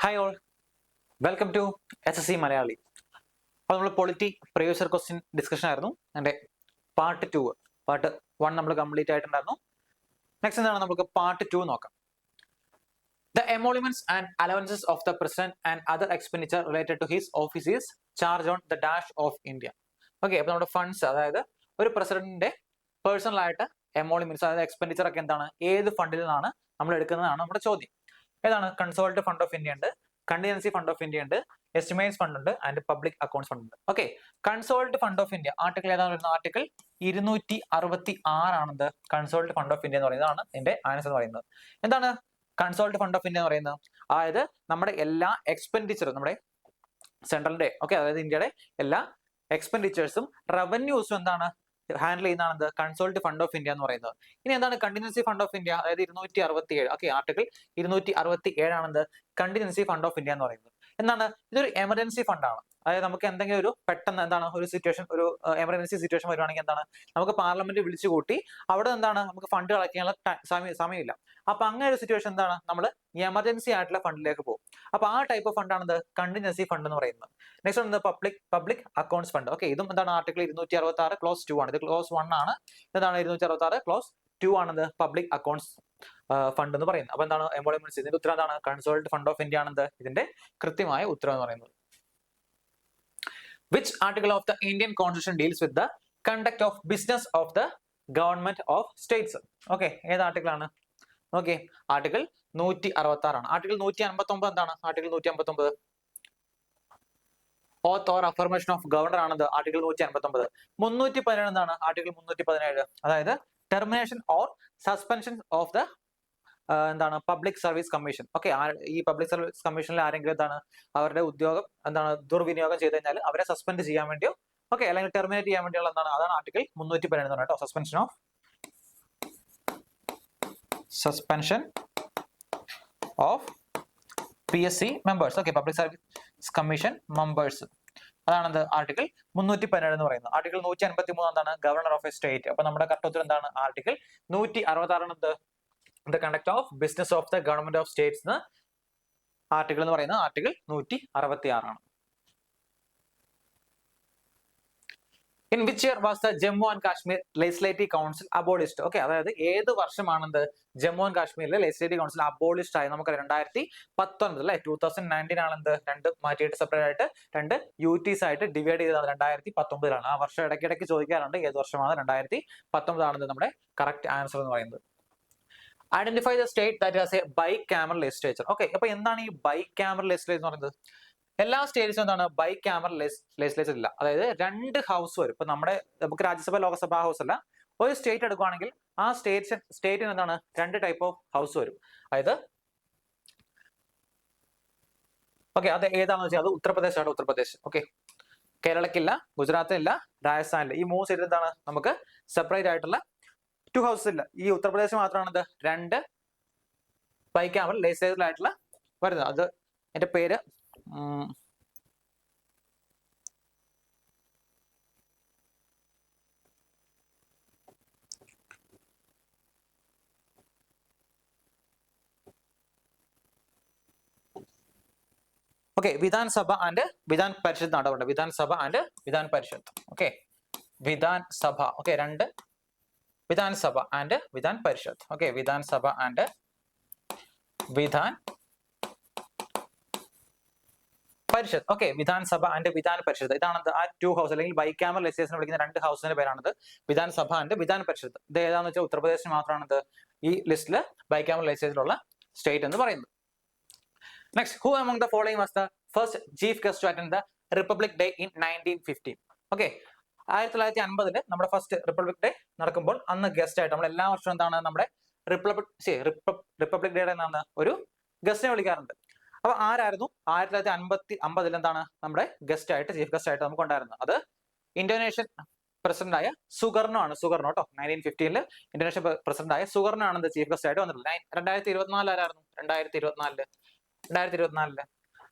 Hi all, welcome to SSC Malayali. അപ്പോൾ നമ്മൾ polity previous year question discussion ആയിരുന്നു. എൻ്റെ പാർട്ട് 1 നമ്മൾ കംപ്ലീറ്റ് ആയിട്ടുണ്ടായിരുന്നു. നെക്സ്റ്റ് എന്താണ്, നമുക്ക് പാർട്ട് 2 നോക്കാം. The emoluments and allowances of the president and other expenditure related to his office is charged on the dash of India. Okay, അപ്പോൾ നമ്മുടെ funds, അതായത് ഒരു പ്രസിഡന്റിന്റെ പേഴ്സണൽ ആയിട്ട് എമോളിമെന്റ്സ്, അതായത് എക്സ്പെൻഡിച്ചർ ഒക്കെ എന്താണ്, ഏത് ഫണ്ടിൽ നിന്നാണ് നമ്മൾ എടുക്കുന്നതാണ് നമ്മുടെ ചോദ്യം. ഏതാണ്? കൺസോൾട്ട് ഫണ്ട് ഓഫ് ഇന്ത്യ ഉണ്ട്, കണ്ടിജൻസി ഫണ്ട് ഓഫ് ഇന്ത്യ ഉണ്ട്, എസ്റ്റിമേറ്റ്സ് ഫണ്ട് ഉണ്ട്, ആൻഡ് പബ്ലിക് അക്കൗണ്ട്സ് ഫണ്ട് ഉണ്ട്. Okay, consolidated fund of India article ഏതാണ് വരുന്നത്? ആർട്ടിക്കിൾ 266 ആണെന്ത് കൺസോൾട്ട് ഫണ്ട് ഓഫ് ഇന്ത്യ എന്ന് പറയുന്നതാണ് ഇതിന്റെ ആൻസർ എന്ന് പറയുന്നത്. എന്താണ് കൺസോൾട്ട് ഫണ്ട് ഓഫ് ഇന്ത്യ എന്ന് പറയുന്നത്? അതായത് നമ്മുടെ എല്ലാ എക്സ്പെൻഡിച്ചറും, നമ്മുടെ സെൻട്രലിന്റെ, ഓക്കെ, അതായത് ഇന്ത്യയുടെ എല്ലാ എക്സ്പെൻഡിച്ചേഴ്സും റവന്യൂസും എന്താണ് ഹാൻഡിൽ ചെയ്യുന്നതാണ് കൺസോൾട്ട് ഫണ്ട് ഓഫ് ഇന്ത്യ എന്ന് പറയുന്നത്. ഇനി എന്താണ് കണ്ടിജൻസി ഫണ്ട് ഓഫ് ഇന്ത്യ? അതായത് 267, ഓക്കെ, ആർട്ടിക്കിൾ 267 ആണെന്ത് കണ്ടിജൻസി ഫണ്ട് ഓഫ് ഇന്ത്യ എന്ന് പറയുന്നത്. എന്താണ്? ഇതൊരു എമർജൻസി ഫണ്ടാണ്. അതായത് നമുക്ക് എന്തെങ്കിലും ഒരു പെട്ടെന്ന് എന്താണ് ഒരു സിറ്റുവേഷൻ, ഒരു എമർജൻസി സിറ്റുവേഷൻ വരുവാണെങ്കിൽ എന്താണ്, നമുക്ക് പാർലമെന്റ് വിളിച്ചു കൂട്ടി അവിടെ എന്താണ് നമുക്ക് ഫണ്ട് കളക്ട് ചെയ്യാനുള്ള സമയമില്ല. അപ്പൊ അങ്ങനെ ഒരു സിറ്റുവേഷൻ എന്താണ്, നമ്മൾ എമർജൻസി ആയിട്ടുള്ള ഫണ്ടിലേക്ക് പോകും. അപ്പൊ ആ ടൈപ്പ് ഓഫ് ഫണ്ടാണ് കണ്ടിജൻസി ഫണ്ട് എന്ന് പറയുന്നത്. നെക്സ്റ്റ് ആണ് പബ്ലിക് അക്കൗണ്ട്സ് ഫണ്ട്. ഓക്കെ, ഇതും എന്താണ് ആർട്ടിക്കിൾ 266 ക്ലോസ് 2 ആണ്. ഇത് ക്ലോസ് 1 ആണ്. എന്താണ് 266 ക്ലോസ് 2 ആണത് പബ്ലിക് അക്കൗണ്ട്സ് ഫണ്ട് എന്ന് പറയുന്നത്. അപ്പൊ എന്താണ് എംപ്ലോയ്മെന്റ്സ്? ഇതിന്റെ ഉത്തരം എന്താണ്? കൺസോൾട്ട് ഫണ്ട് ഓഫ് ഇന്ത്യ ആണെന്ത് ഇതിന്റെ കൃത്യമായ ഉത്തരം എന്ന് പറയുന്നത്. Which article of the Indian Constitution deals with the conduct of business of the government of states? Okay, ഏത് ആർട്ടിക്കിൾ ആണ്? ഓക്കെ, ആർട്ടിക്കിൾ 166 ആണ്. ആർട്ടിക്കിൾ 159 എന്താണ്? Article 159 oath or affirmation of governor ആണത് ആർട്ടിക്കിൾ 159. 317 എന്താണ്? ആർട്ടിക്കിൾ 317, അതായത് termination or suspension of the എന്താണ് public service commission. Okay, ഈ public service കമ്മീഷനിൽ ആരെങ്കിലും എന്താണ് അവരുടെ ഉദ്യോഗം എന്താണ് ദുർവിനിയോഗം ചെയ്ത് കഴിഞ്ഞാൽ അവരെ സസ്പെൻഡ് ചെയ്യാൻ വേണ്ടിയോ, ഓക്കെ, അല്ലെങ്കിൽ ടെർമിനേറ്റ് ചെയ്യാൻ വേണ്ടിയുള്ള എന്താണ്, അതാണ് ആർട്ടിക്കിൾ 317 എന്ന് പറഞ്ഞിട്ടോ. Suspension of PSC members, okay, public service commission members, അതാണെന്ത് ആർട്ടിക്കിൾ 317 എന്ന് പറയുന്നത്. ആർട്ടിക്കിൾ 153 എന്താണ്? Governor of a state. അപ്പൊ നമ്മുടെ കറക്റ്റ് ഉത്തരം എന്താണ്? Article 166 the conduct of business of the government of states എന്ന് ആർട്ടിക്കിൾ എന്ന് പറയുന്നത് ആർട്ടിക്കിൾ 166 ആണ്. In which year was the Jammu and Kashmir Legislative Council abolished? Okay, അതായത് ഏത് വർഷമാണെന്ത് ജമ്മു ആൻഡ് കാശ്മീരിലെ ലെജിസ്ലേറ്റീവ് കൗൺസിൽ അബോളിഷ്ഡ് ആയി? നമുക്ക് 2019 അല്ലെ, 2019 ആണെന്ത് രണ്ട് മാറ്റിയിട്ട് സെപ്പറേറ്റ് ആയിട്ട് രണ്ട് UTs ആയിട്ട് ഡിവൈഡ് ചെയ്തതാണ് 2019 ആ വർഷം ഇടയ്ക്കിടയ്ക്ക് ചോദിക്കാറുണ്ട് ഏത് വർഷമാണ്. 2019 ആണെന്ന് നമ്മുടെ കറക്റ്റ് ആൻസർ എന്ന് പറയുന്നത്. Identify the state that has a bicameral legislature. Okay, അപ്പൊ എന്താണ് ഈ ബൈകാമറൽ ലെജിസ്ലേച്ചർ എന്ന് പറയുന്നത്? എല്ലാ സ്റ്റേറ്റ്സും എന്താണ് ബൈകാമറൽ ലെജിസ്ലേച്ചർ ഇല്ല. അതായത് രണ്ട് ഹൗസ് വരും. ഇപ്പൊ നമുക്ക് രാജ്യസഭ ലോകസഭ ഹൗസ് അല്ല, ഒരു സ്റ്റേറ്റ് എടുക്കുകയാണെങ്കിൽ ആ സ്റ്റേറ്റിന് എന്താണ് രണ്ട് ടൈപ്പ് ഓഫ് ഹൗസ് വരും. അതായത് ഓക്കെ, അത് ഏതാണെന്ന് വെച്ചാൽ അത് ഉത്തർപ്രദേശ് ആണ്. ഉത്തർപ്രദേശ്, ഓക്കെ, കേരളക്കില്ല, ഗുജറാത്തില്ല, രാജസ്ഥാനില്ല. ഈ 3 സ്റ്റേറ്റിൽ എന്താണ് നമുക്ക് സെപ്പറേറ്റ് ആയിട്ടുള്ള 2 ഹൗസസ് ഇല്ല. ഈ ഉത്തർപ്രദേശ് മാത്രമാണ് രണ്ട് ബൈകാമറൽ ലെജിസ്ലേച്ചർ ആയിട്ടുള്ള വരുന്നത്. അത് എന്റെ പേര് ഓക്കെ, വിധാൻ സഭ ആൻഡ് വിധാൻ പരിഷത്ത് നാടകമുണ്ട്. Vidhan Sabha and Vidhan Parishad. Okay, Vidhan Sabha, okay, രണ്ട് Vidhan Sabha and Vidhan Parishad. Okay, Vidhan Sabha and Vidhan Parishad. Okay, Vidhan Sabha and Vidhan പരിഷത്ത്, ഇതാണ് ആ 2 ഹൗസ് അല്ലെങ്കിൽ ബൈകാമറൽ ലെജിസ്ലേച്ചർ വിളിക്കുന്ന രണ്ട് ഹൗസിന്റെ പേരാണത് വിധാൻ സഭ ആൻഡ് വിധാൻ പരിഷത്ത്. ഇത് ഏതാണെന്ന് വെച്ചാൽ ഉത്തർപ്രദേശിന് മാത്രമാണ് ഈ ലിസ്റ്റില് ബൈകാമറൽ ലെജിസ്ലേച്ചറുള്ള സ്റ്റേറ്റ് എന്ന് പറയുന്നത്. Next, who among the following was the first chief guest to attend the Republic Day in 1915? Okay, 1950 നമ്മുടെ ഫസ്റ്റ് റിപ്പബ്ലിക് ഡേ നടക്കുമ്പോൾ അന്ന് ഗസ്റ്റ് ആയിട്ട് നമ്മൾ എല്ലാ വർഷവും എന്താണ് നമ്മുടെ റിപ്പബ്ലിക് ഡേയുടെ എന്താണ് ഒരു ഗസ്റ്റിനെ വിളിക്കാറുണ്ട്. അപ്പൊ ആരായിരുന്നു 1950 എന്താണ് നമ്മുടെ ഗസ്റ്റ് ആയിട്ട്, ചീഫ് ഗസ്റ്റ് ആയിട്ട് നമുക്ക് ഉണ്ടായിരുന്നത്? അത് ഇന്തോനേഷ്യൻ പ്രസിഡന്റ് ആയ സുകർണോ ആണ്. സുകർണോ കേട്ടോ, 1915 ഇന്തോനേഷ്യൻ പ്രസിഡന്റ് ആയ സുകർണോ ആണ് ചീഫ് ഗസ്റ്റ് ആയിട്ട് വന്നിട്ടുള്ളത്. 2024 ആരായിരുന്നു? 2024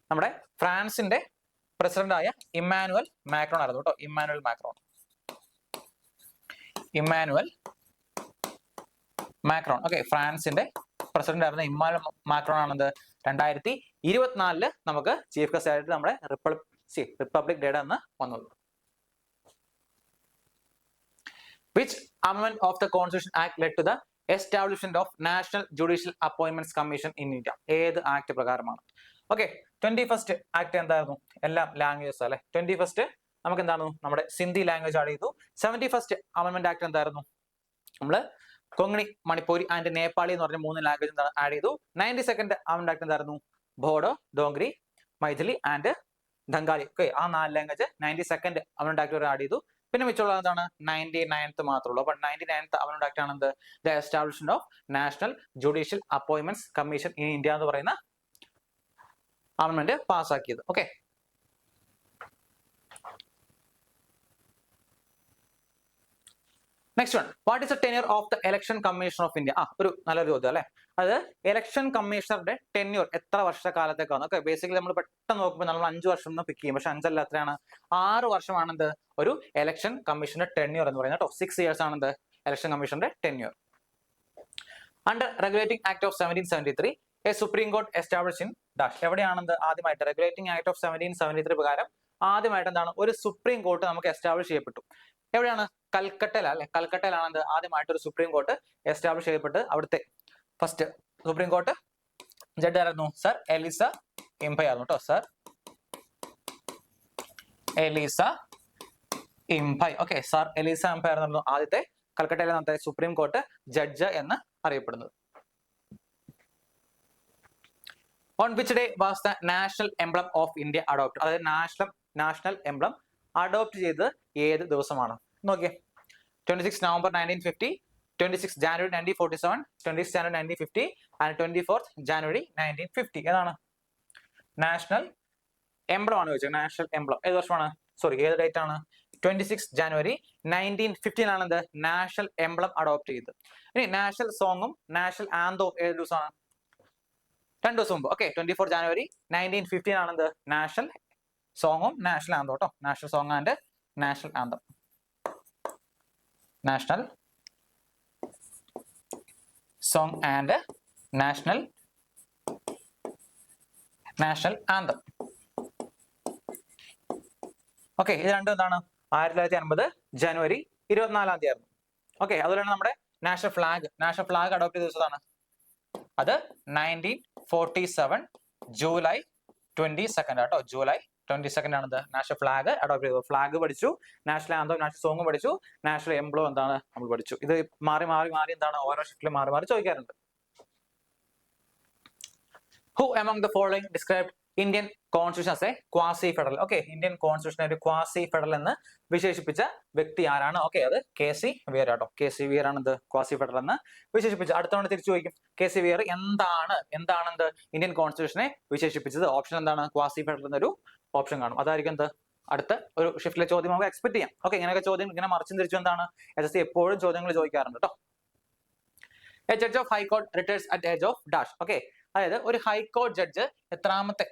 നമ്മുടെ ഫ്രാൻസിന്റെ പ്രസിഡന്റ് ആയ ഇമ്മാനുവൽ മാക്രോൺ ആയിരുന്നു കേട്ടോ. ഇമ്മാനുവൽ മാക്രോൺ, ഓക്കെ, ഫ്രാൻസിന്റെ പ്രസിഡന്റ് ആയിരുന്ന ഇമ്മാനുവൽ മാക്രോൺ ആണെന്ത് 2024 നമുക്ക് ചീഫ് ഗസ്റ്റ് ആയിട്ട് നമ്മുടെ റിപ്പബ്ലിക് ഡേയുടെ അന്ന് വന്നത്. Which amendment of the Constitution Act led to the establishment of National Judicial Appointments Commission in India? ഏത് ആക്ട് പ്രകാരമാണ്? ഓക്കെ, 21st ആക്ട് എന്തായിരുന്നു? എല്ലാം ലാംഗ്വേജസ് അല്ലെ. 21st നമുക്ക് എന്താണ് നമ്മുടെ സിന്ധി ലാംഗ്വേജ് ആഡ് ചെയ്തു. 71st അമെന്റ്മെന്റ് ആക്ട് എന്തായിരുന്നു? നമ്മള് കൊങ്ങണി, മണിപ്പൂരി ആൻഡ് നേപ്പാളി എന്ന് പറഞ്ഞ 3 ലാംഗ്വേജ് എന്താണ് ആഡ് ചെയ്തു. 92nd അമെന്റ്മെന്റ് ആക്ട് എന്തായിരുന്നു? ബോഡോ, ഡോങ്രി, മൈഥിലി ആൻഡ് ബംഗാളി. ഓക്കെ, ആ 4 language 92nd amendment act add ചെയ്തു. പിന്നെ മിച്ചുള്ളത് എന്താണ്? 99th മാത്രമേ ഉള്ളൂ. അപ്പൊ 99th അമെന്റ്മെന്റ് ആക്ട് ആണെന്ത്? The establishment of national judicial appointments commission in India എന്ന് പറയുന്ന അമെന്റ്മെന്റ് പാസ്സാക്കിയത്. Okay, next one, what is the tenure of the election commission of India? ഒരു നല്ലൊരു ചോദ്യം അല്ലെ. അത് ഇലക്ഷൻ കമ്മീഷണറുടെ ടെന്യൂർ എത്ര വർഷക്കാലത്തേക്കാണ്? ഓക്കെ, ബേസിക്കലി നമ്മൾ പെട്ടെന്ന് നോക്കുമ്പോൾ നമ്മൾ 5 വർഷം എന്ന് പിക്ക് ചെയ്യും. പക്ഷെ 5 അല്ല, എത്രയാണ്? 6 വർഷമാണെന്ത് ഒരു ഇലക്ഷൻ കമ്മീഷന്റെ ടെന്യൂർ എന്ന് പറയുന്നത് കേട്ടോ. 6 years ആണെന്ത് ഇലക്ഷൻ കമ്മീഷന്റെ tenure. Under regulating act of 1773 a supreme court establish in dash. എവിടെയാണെന്ത് ആദ്യമായിട്ട്? റെഗുലേറ്റിംഗ് ആക്ട് ഓഫ് 1773 പ്രകാരം ആദ്യമായിട്ട് എന്താണ് ഒരു സുപ്രീം കോർട്ട് നമുക്ക് എസ്റ്റാബ്ലിഷ് ചെയ്യപ്പെട്ടു. എവിടെയാണ്? കൽക്കട്ടയിൽ അല്ലെ. കൽക്കട്ടയിലാണ് ആദ്യമായിട്ട് ഒരു സുപ്രീം കോർട്ട് എസ്റ്റാബ്ലിഷ് ചെയ്യപ്പെട്ട്. അവിടുത്തെ ഫസ്റ്റ് സുപ്രീം കോർട്ട് ജഡ്ജ് ആയിരുന്നു സർ എലിസ ഇംപൈ ആയിരുന്നു കേട്ടോ. Sir Elijah Impey. Okay, sir Elijah Impey ആയിരുന്നു ആദ്യത്തെ കൽക്കട്ടയിലെ സുപ്രീം കോർട്ട് ജഡ്ജ് എന്ന് അറിയപ്പെടുന്നത്. On which day was the national emblem of India adopt? അതായത് നാഷണൽ എംബ്ലം അഡോപ്റ്റ് ചെയ്തത് ഏത് ദിവസമാണ്? നോക്കിയേ, 26 November 1950, 26 January 1947, 26 January 1950 and 24th January 1950. ഏതാണ് നാഷണൽ എംബ്ലം ആണ് ചോദിച്ചത്? നാഷണൽ എംബ്ലം ഏത് വർഷമാണ്? സോറി, ഏത് ഡേറ്റ് ആണ്? 26 January 1950 ആണെന്ത് നാഷണൽ എംബ്ലം അഡോപ്റ്റ് ചെയ്തത്. ഇനി നാഷണൽ സോങ്ങും നാഷണൽ ആന്തവും ഏത് ദിവസമാണ്? 2 ദിവസം മുമ്പ്. ഓക്കെ, 24 January 1950 ആണെന്ത് നാഷണൽ സോങ്ങും നാഷണൽ ആന്തം കേട്ടോ. National song and national anthem. National song and national anthem. Okay, ഇത് രണ്ടും എന്താണ്? 1950 January 24 ആയിരുന്നു. ഓക്കെ, അതുപോലെയാണ് നമ്മുടെ നാഷണൽ ഫ്ലാഗ് അഡോപ്റ്റ് ചെയ്ത ദിവസമാണ്. അത് 1947 July 22 ആട്ടോ. July 22 ആണത് നാഷണൽ ഫ്ലാഗ് അഡോപ്റ്റ് ചെയ്തത്. ഫ്ലാഗ് പഠിച്ചു, നാഷണൽ ആന്തം നാഷണൽ സോങ് പഠിച്ചു, നാഷണൽ എംബ്ലം എന്താണ് നമ്മൾ പഠിച്ചു. ഇത് മാറി എന്താണ് ഓരോ ഷിഫ്റ്റിൽ മാറി ചോദിക്കാറുണ്ട്. Who among the following described Indian Constitution as a quasi federal? Okay, Indian constitution ഒരു ക്വാസി ഫെഡറൽ എന്ന് വിശേഷിപ്പിച്ച വ്യക്തി ആരാണ്? ഓക്കെ, അത് KC Weir ആട്ടോ. KC Weir ആണ് ക്വാസി ഫെഡറൽ എന്ന് വിശേഷിപ്പിച്ച. അടുത്ത തവണ തിരിച്ചു ചോദിക്കും, KC Weir എന്താണെന്ത് ഇന്ത്യൻ കോൺസ്റ്റിറ്റ്യൂഷനെ വിശേഷിപ്പിച്ചത്? ഓപ്ഷൻ എന്താണ്? ക്വാസി ഫെഡറൽ എന്നൊരു ഓപ്ഷൻ കാണും. അതായിരിക്കും എന്ത് അടുത്ത ഒരു ഷിഫ്റ്റിലെ ചോദ്യം നമുക്ക് എക്സ്പെക്ട് ചെയ്യാം. ഓക്കെ, ഇങ്ങനെയൊക്കെ ചോദ്യം ഇങ്ങനെ മറിച്ചും തിരിച്ചും എന്താണ് SSC എപ്പോഴും ചോദ്യങ്ങൾ ചോദിക്കാറുണ്ട് കേട്ടോ. A judge of high court retires at age of dash. Okay, അതായത് ഒരു ഹൈക്കോർട്ട് ജഡ്ജ് എത്രാമത്തെ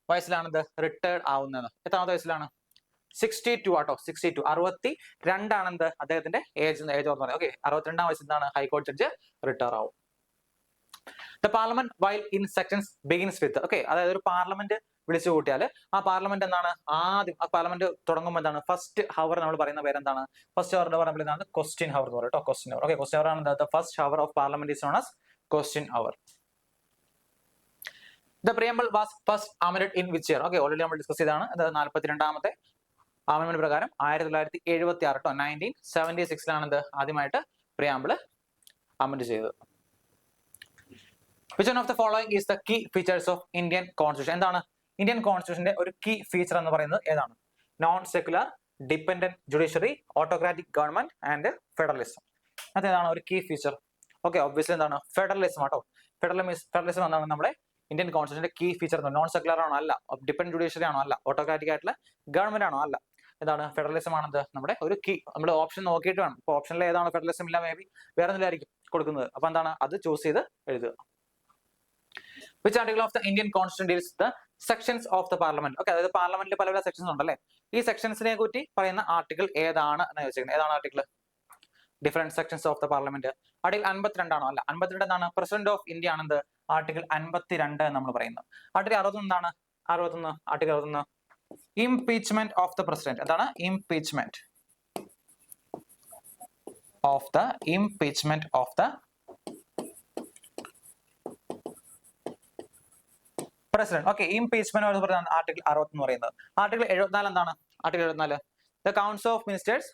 വയസ്സിലാണെന്ത് റിട്ടയർഡ് ആവുന്നത്? എത്രാമത്തെ വയസ്സിലാണ്? 62 ആട്ടോ. 62, 62 ആണെന്ത് അദ്ദേഹത്തിന്റെ ഏജ് ഓഫ് പറയുന്നത്. ഓക്കെ, 62-ാം വയസ്സിൽ എന്താണ് ഹൈക്കോർട്ട് ജഡ്ജ് റിട്ടയർ ആവും. The parliament while in sections begins with. Okay, അതായത് ഒരു പാർലമെന്റ് വിളിച്ചു കൂട്ടിയാൽ ആ പാർലമെന്റ് എന്താണ് ആദ്യം ആ പാർലമെന്റ് തുടങ്ങുമ്പോൾ എന്താണ് ഫസ്റ്റ് ഹവർ നമ്മൾ പറയുന്ന പേരെന്താണ്? ഫസ്റ്റ് ഹവർ പറയുമ്പോൾ എന്താണ്? ക്വസ്റ്റ്യൻ ഹവർ എന്ന് പറയും കേട്ടോ. Question hour. Okay, question hour ആണ് the first hour of parliament is known as question hour. The preamble was first amended in which year? Okay, already നമ്മൾ ഡിസ്കസ് ചെയ്താണ്. അത് 42-ാമത്തെ അമെൻഡ്മെന്റ് പ്രകാരം 1976 കേട്ടോ. 1976 ആദ്യമായിട്ട് പ്രിയാമ്പിൾ അമെൻഡ് ചെയ്തത്. Which one of the following is the key features of Indian Constitution? എന്താണ് Indian കോൺസ്റ്റിറ്റ്യൂഷന്റെ ഒരു കീ ഫീച്ചർ എന്ന് പറയുന്നത്? ഏതാണ്? Non secular, dependent judiciary, autocratic government and federalism. അതേതാണ് ഒരു കീ ഫീച്ചർ? ഓക്കെ, ഒബ്വിയസ്ലി എന്താണ്? ഫെഡറലിസം ആട്ടോ. ഫെഡറലിസം എന്നാണ് നമ്മുടെ ഇന്ത്യൻ കോൺസ്റ്റിറ്റ്യൂഷന്റെ കീ ഫീച്ചർ. നോൺ സെക്യുലർ ആണോ? അല്ല. ഡിപെൻഡന്റ് ജുഡീഷ്യറി ആണോ? അല്ല. ഓട്ടോക്രാറ്റിക് ആയിട്ടുള്ള ഗവൺമെന്റ് ആണോ? അല്ല. എന്താണ്? ഫെഡറലിസം ആണെന്ത് നമ്മുടെ ഒരു കീ. നമ്മൾ ഓപ്ഷൻ നോക്കിയിട്ട് വേണം. ഇപ്പൊ ഓപ്ഷനിൽ ഏതാണ് ഫെഡറലിസം ഇല്ല, മേ ബി വേറെ എന്തെങ്കിലും കൊടുക്കുന്നത്. അപ്പൊ എന്താണ് അത് ചൂസ് ചെയ്ത് എഴുതുക. Which article of the Indian Constitution deals with the sections of the parliament? Okay, അതായത് പാർലമെന്റിൽ പല സെക്ഷൻസ് ഉണ്ടല്ലേ. ഈ സെക്ഷൻസിനെ കുറിച്ച് പറയുന്ന ആർട്ടിക്കിൾ ഏതാണ് എന്ന് ചോദിച്ചിരിക്കുന്നത്. ഏതാണ് article? Different sections of the parliament. Article 52 അല്ല, 52 എന്താണ്? പ്രസിഡന്റ് ഓഫ് ഇന്ത്യ ആണെന്ത്? ആർട്ടിക്കിൾ 52 നമ്മൾ പറയുന്നത്. ആർട്ടിക്കിൾ 61 എന്താണ്? 61 article 61 impeachment of the president. എന്താണ്? Impeachment of the president. Okay, impeachment എന്ന് പറയുന്നത് ആർട്ടിക്കിൾ 60 എന്ന് പറയുന്നത്. ആർട്ടിക്കിൾ 74 എന്താണ്? Article 74 the council of ministers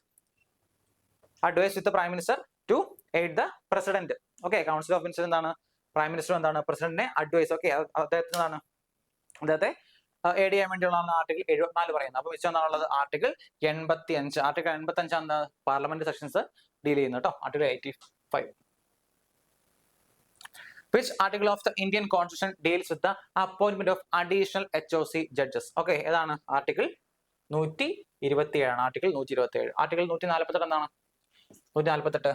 advise with the prime minister to aid the president. Okay, council of minister എന്താണ്? Prime minister എന്താണ്? പ്രസിഡന്റിനെ advice. Okay, അദ്ദേഹത്തെ എയ്ഡ് ചെയ്യാൻ വേണ്ടിയുള്ളതാണ് ആർട്ടിക്കിൾ 74 പറയുന്നത്. അപ്പൊ മിച്ചം എന്താണുള്ളത്? ആർട്ടിക്കിൾ 85. ആർട്ടിക്കിൾ 85 ആണ് പാർലമെന്റ് സെക്ഷൻസ് ഡീൽ ചെയ്യുന്നത് കേട്ടോ. Article 85. Which article of the Indian Constitution deals with the appointment of additional HOC judges? Okay, ഏതാണ്? ആർട്ടിക്കിൾ 127 ആണ്. ആർട്ടിക്കിൾ 127. ആർട്ടിക്കിൾ 148 എന്താണ്? 148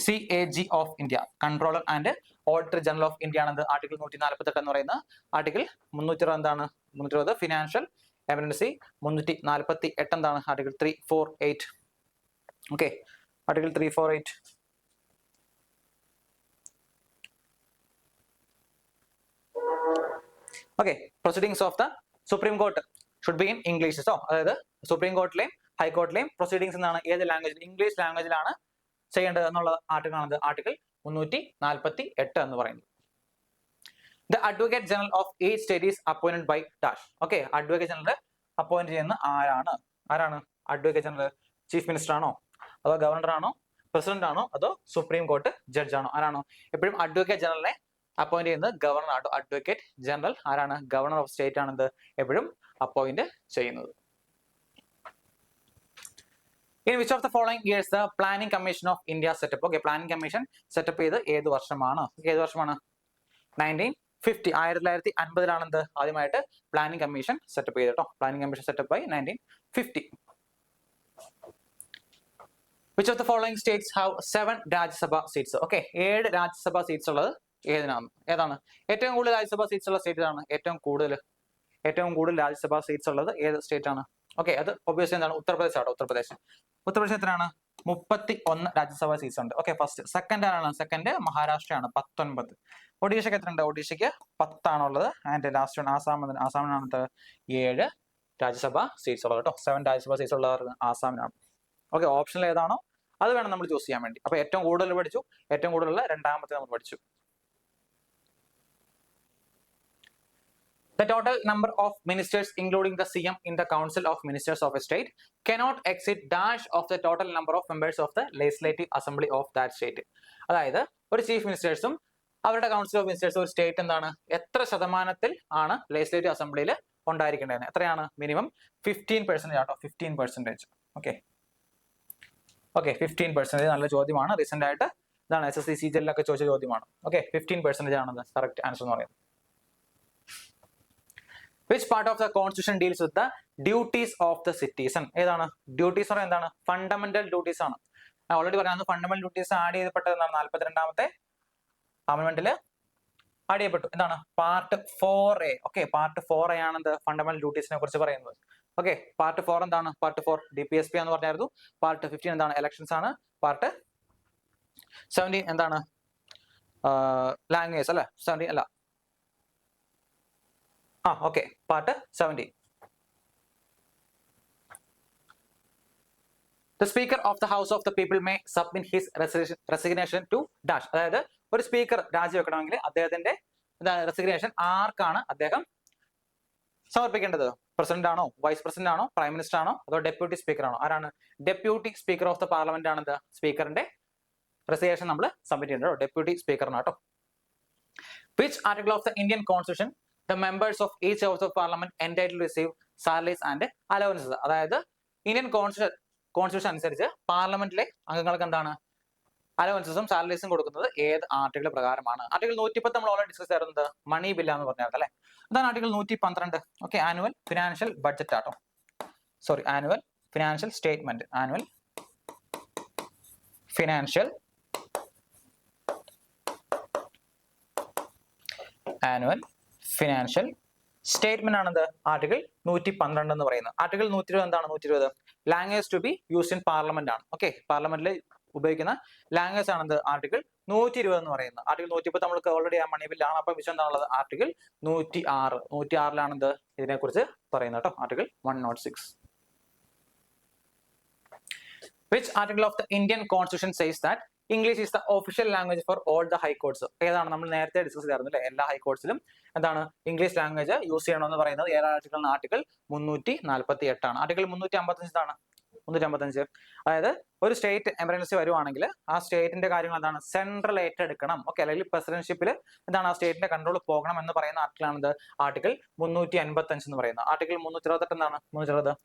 CAG of India, controller and auditor general of India ആണെന്ന് article 148 എന്ന് പറയുന്നത്. Article 320 എന്താണ്? 320 financial emergency. 348 എന്താണ്? Article 348. Okay, article 348. Okay, proceedings of the supreme court should be in English. So അതായത് supreme കോർട്ടിലെയും ഹൈക്കോർട്ടിലെയും proceedings എന്താണ്? ഏത് ലാംഗ്വേജിൽ? ഇംഗ്ലീഷ് ലാംഗ്വേജിലാണ് ചെയ്യേണ്ടത് എന്നുള്ള ആർട്ടിക്കിൾ ആണത് ആർട്ടിക്കിൾ 348 എന്ന് പറയുന്നത്. The advocate general of each state is appointed by dash. Okay, advocate general appoint ചെയ്യുന്ന ആരാണ്? അഡ്വക്കേറ്റ് ജനറൽ ചീഫ് മിനിസ്റ്റർ ആണോ, അതോ ഗവർണർ ആണോ, പ്രസിഡന്റ് ആണോ, അതോ സുപ്രീം കോർട്ട് ജഡ്ജ് ആണോ? ആരാണോ? എപ്പോഴും അഡ്വക്കേറ്റ് ജനറലിനെ അപ്പോയിന്റ് ചെയ്യുന്നത് ഗവർണർ ആട്ടോ. അഡ്വക്കേറ്റ് ജനറൽ ആരാണ്? ഗവർണർ ഓഫ് സ്റ്റേറ്റ് ആണെന്ന് എപ്പോഴും അപ്പോയിന്റ് ചെയ്യുന്നത്. In which of the following years the Planning Commission of India set up? Okay, Planning Commission set up ചെയ്ത് ഏത് വർഷമാണ്? 1950. 1950 ആദ്യമായിട്ട് പ്ലാനിംഗ് കമ്മീഷൻ സെറ്റപ്പ് ചെയ്ത് കേട്ടോ. പ്ലാനിംഗ് കമ്മീഷൻ സെറ്റപ്പ് ആയി 1950. Which of the following states have 7 Rajya Sabha seats? Okay, 7 Rajya Sabha seats ഉള്ളത് ഏതാണ്? ഏറ്റവും കൂടുതൽ രാജ്യസഭ സീറ്റ്സ് ഉള്ള സ്റ്റേറ്റ് ആണ്? ഏറ്റവും കൂടുതൽ രാജ്യസഭ സീറ്റ്സ് ഉള്ളത് ഏത് സ്റ്റേറ്റ് ആണ്? ഓക്കെ, അത് ഒബ്വിയസ്ലി എന്താണ്? ഉത്തർപ്രദേശ് ആണോ? ഉത്തർപ്രദേശ് എത്രയാണ്? 31 രാജ്യസഭ സീറ്റ്സ് ഉണ്ട്. Okay, first. സെക്കൻഡ് ആരാണ്? സെക്കൻഡ് മഹാരാഷ്ട്രയാണ്, 19. ഒഡീഷയ്ക്ക് എത്ര ഉണ്ട്? ഒഡീഷയ്ക്ക് 10 ആണുള്ളത്. ആൻഡ് ലാസ്റ്റ് വൺ ആസാമിനാണ് 7 രാജ്യസഭ സീറ്റ്സ് ഉള്ളത് കേട്ടോ. 7 രാജ്യസഭ സീറ്റ്സ് ഉള്ളത് ആസാമിനാണ്. ഓക്കെ, ഓപ്ഷനിൽ ഏതാണോ അത് വേണം നമ്മൾ ചൂസ് ചെയ്യാൻ വേണ്ടി. അപ്പൊ ഏറ്റവും കൂടുതൽ പഠിച്ചു, ഏറ്റവും കൂടുതലുള്ള രണ്ടാമത്തെ നമ്മൾ പഠിച്ചു. The total number of ministers including the CM in the Council of Ministers of a state cannot exceed dash of the total number of members of the Legislative Assembly of that state. അതായത് ഒരു chief മിനിസ്റ്റേഴ്സും അവരുടെ council of മിനിസ്റ്റേഴ്സും ഒരു state എന്താണ്, എത്ര ശതമാനത്തിൽ ആണ് legislative അസംബ്ലിയിൽ ഉണ്ടായിരിക്കേണ്ടത്? എത്രയാണ്? മിനിമം 15% ആട്ടോ. 15%. ഓക്കെ, 15%. നല്ല ചോദ്യമാണ്. റീസെന്റ് ആയിട്ട് ഇതാണ് SSC CGL-ലൊക്കെ ചോദിച്ച ചോദ്യമാണ്. ഓക്കെ, 15% ആണത് കറക്റ്റ് ആൻസർ എന്ന് പറയുന്നത്. Which part of the constitution deals with the duties of the citizen? ഏതാണ്? ഡ്യൂട്ടീസ് എന്ന് എന്താണ്? ഫണ്ടമെന്റൽ ഡ്യൂട്ടീസ് ആണ്. ഓൾറെഡി പറയുന്നത് ഫണ്ടമെന്റൽ ഡ്യൂട്ടീസ് ആഡ് ചെയ്യപ്പെട്ടത് എന്താണ്? 42ാമത്തെ അമെൻമെന്റിൽ ആഡ് ചെയ്യപ്പെട്ടു. എന്താണ്? Part 4A. Okay, part 4A ആണെന്ത്? ഫണ്ടമെന്റൽ ഡ്യൂട്ടീസിനെ കുറിച്ച് പറയുന്നത്. ഓക്കെ, പാർട്ട് 4 എന്താണ്? പാർട്ട് 4 DPSP എന്ന് പറഞ്ഞായിരുന്നു. പാർട്ട് 15 എന്താണ്? ഇലക്ഷൻസ് ആണ്. പാർട്ട് 17 എന്താണ്? ലാംഗ്വേജ് അല്ലെ? 17 അല്ല. Okay, part 17. The Speaker of the House of the People may submit his resignation to dash. അതായത് ഒരു സ്പീക്കർ രാജിവെക്കണമെങ്കിൽ അദ്ദേഹത്തിന്റെ റെസിഗ്നേഷൻ ആർക്കാണ് അദ്ദേഹം സമർപ്പിക്കേണ്ടത്? പ്രസിഡന്റ് ആണോ, വൈസ് പ്രസിഡന്റ് ആണോ, പ്രൈം മിനിസ്റ്റർ ആണോ, അതോ ഡെപ്യൂട്ടി സ്പീക്കർ ആണോ? ആരാണ്? Deputy speaker of the parliament ആണ് സ്പീക്കറിന്റെ റെസിഗ്നേഷൻ നമ്മൾ സബ്മിറ്റ് ചെയ്യേണ്ടത്. ഡെപ്യൂട്ടി സ്പീക്കറിനാണ് കേട്ടോ. Which article of the Indian Constitution the members of each house of parliament entitled to receive salaries and allowances? അതായത് Indian constitution അനുസരിച്ച് പാർലമെന്റിലെ അംഗങ്ങൾക്ക് എന്താണ് അലവൻസസും സാലറീസും കൊടുക്കുന്നത് ഏത് ആർട്ടിക്കിൾ പ്രകാരമാണ്? ആർട്ടിക്കിൾ 110 നമ്മൾ ഓൾറെഡി ഡിസ്കസ് ചെയ്യുന്നത് മണി ബില്ല് എന്ന് പറഞ്ഞത് അല്ലെ? അതാണ് article 112. Okay, annual financial budget ആട്ടോ. Sorry, annual financial statement. Annual financial statement ആണെന്ത്? ആർട്ടിക്കിൾ 112 എന്ന് പറയുന്നത്. ആർട്ടിക്കിൾ 120 എന്താണ്? 120 language to be used in parliament ആണ്. ഓക്കെ, പാർലമെന്റിൽ ഉപയോഗിക്കുന്ന ലാംഗ്വേജ് ആണെന്ത് ആർട്ടിക്കിൾ 120 എന്ന് പറയുന്നത്. ആർട്ടിക്കിൾ 110 നമ്മൾക്ക് ഓൾറെഡി ആ മണിബില്ലാണ്. അപ്പൊ വിഷയം എന്താണുള്ളത് ആർട്ടിക്കിൾ 106 ഇതിനെക്കുറിച്ച് പറയുന്നത് കേട്ടോ. Article 106. Which article of the Indian Constitution says that English is the official language for all the high courts? ഏതാണ് നമ്മൾ നേരത്തെ ഡിസ്കസ് ചെയ്തായിരുന്നു അല്ലേ? എല്ലാ ഹൈക്കോർട്സിലും എന്താണ് ഇംഗ്ലീഷ് ലാംഗ്വേജ് യൂസ് ചെയ്യണമെന്ന് പറയുന്നത് ഏത് ആർട്ടിക്കിൾ? ആർട്ടിക്കിൾ 348 ആണ്. ആർട്ടിക്കിൾ 355 എന്താണ്? 355 അതായത് ഒരു സ്റ്റേറ്റ് എമർജൻസി വരുവാണെങ്കിൽ ആ സ്റ്റേറ്റിന്റെ കാര്യങ്ങൾ എന്താണ് സെൻട്രൽ ഏറ്റെടുക്കണം. ഓക്കെ, അല്ലെങ്കിൽ പ്രസിഡന്റ്ഷിപ്പിൽ എന്താണ് ആ സ്റ്റേറ്റിന്റെ കൺട്രോൾ പോകണം എന്ന് പറയുന്ന ആർട്ടിക്കിളാണിത് ആർട്ടിക്കിൾ 355 എന്ന് പറയുന്നത്. ആർട്ടിക്കിൾ 328 എന്താണ്? 320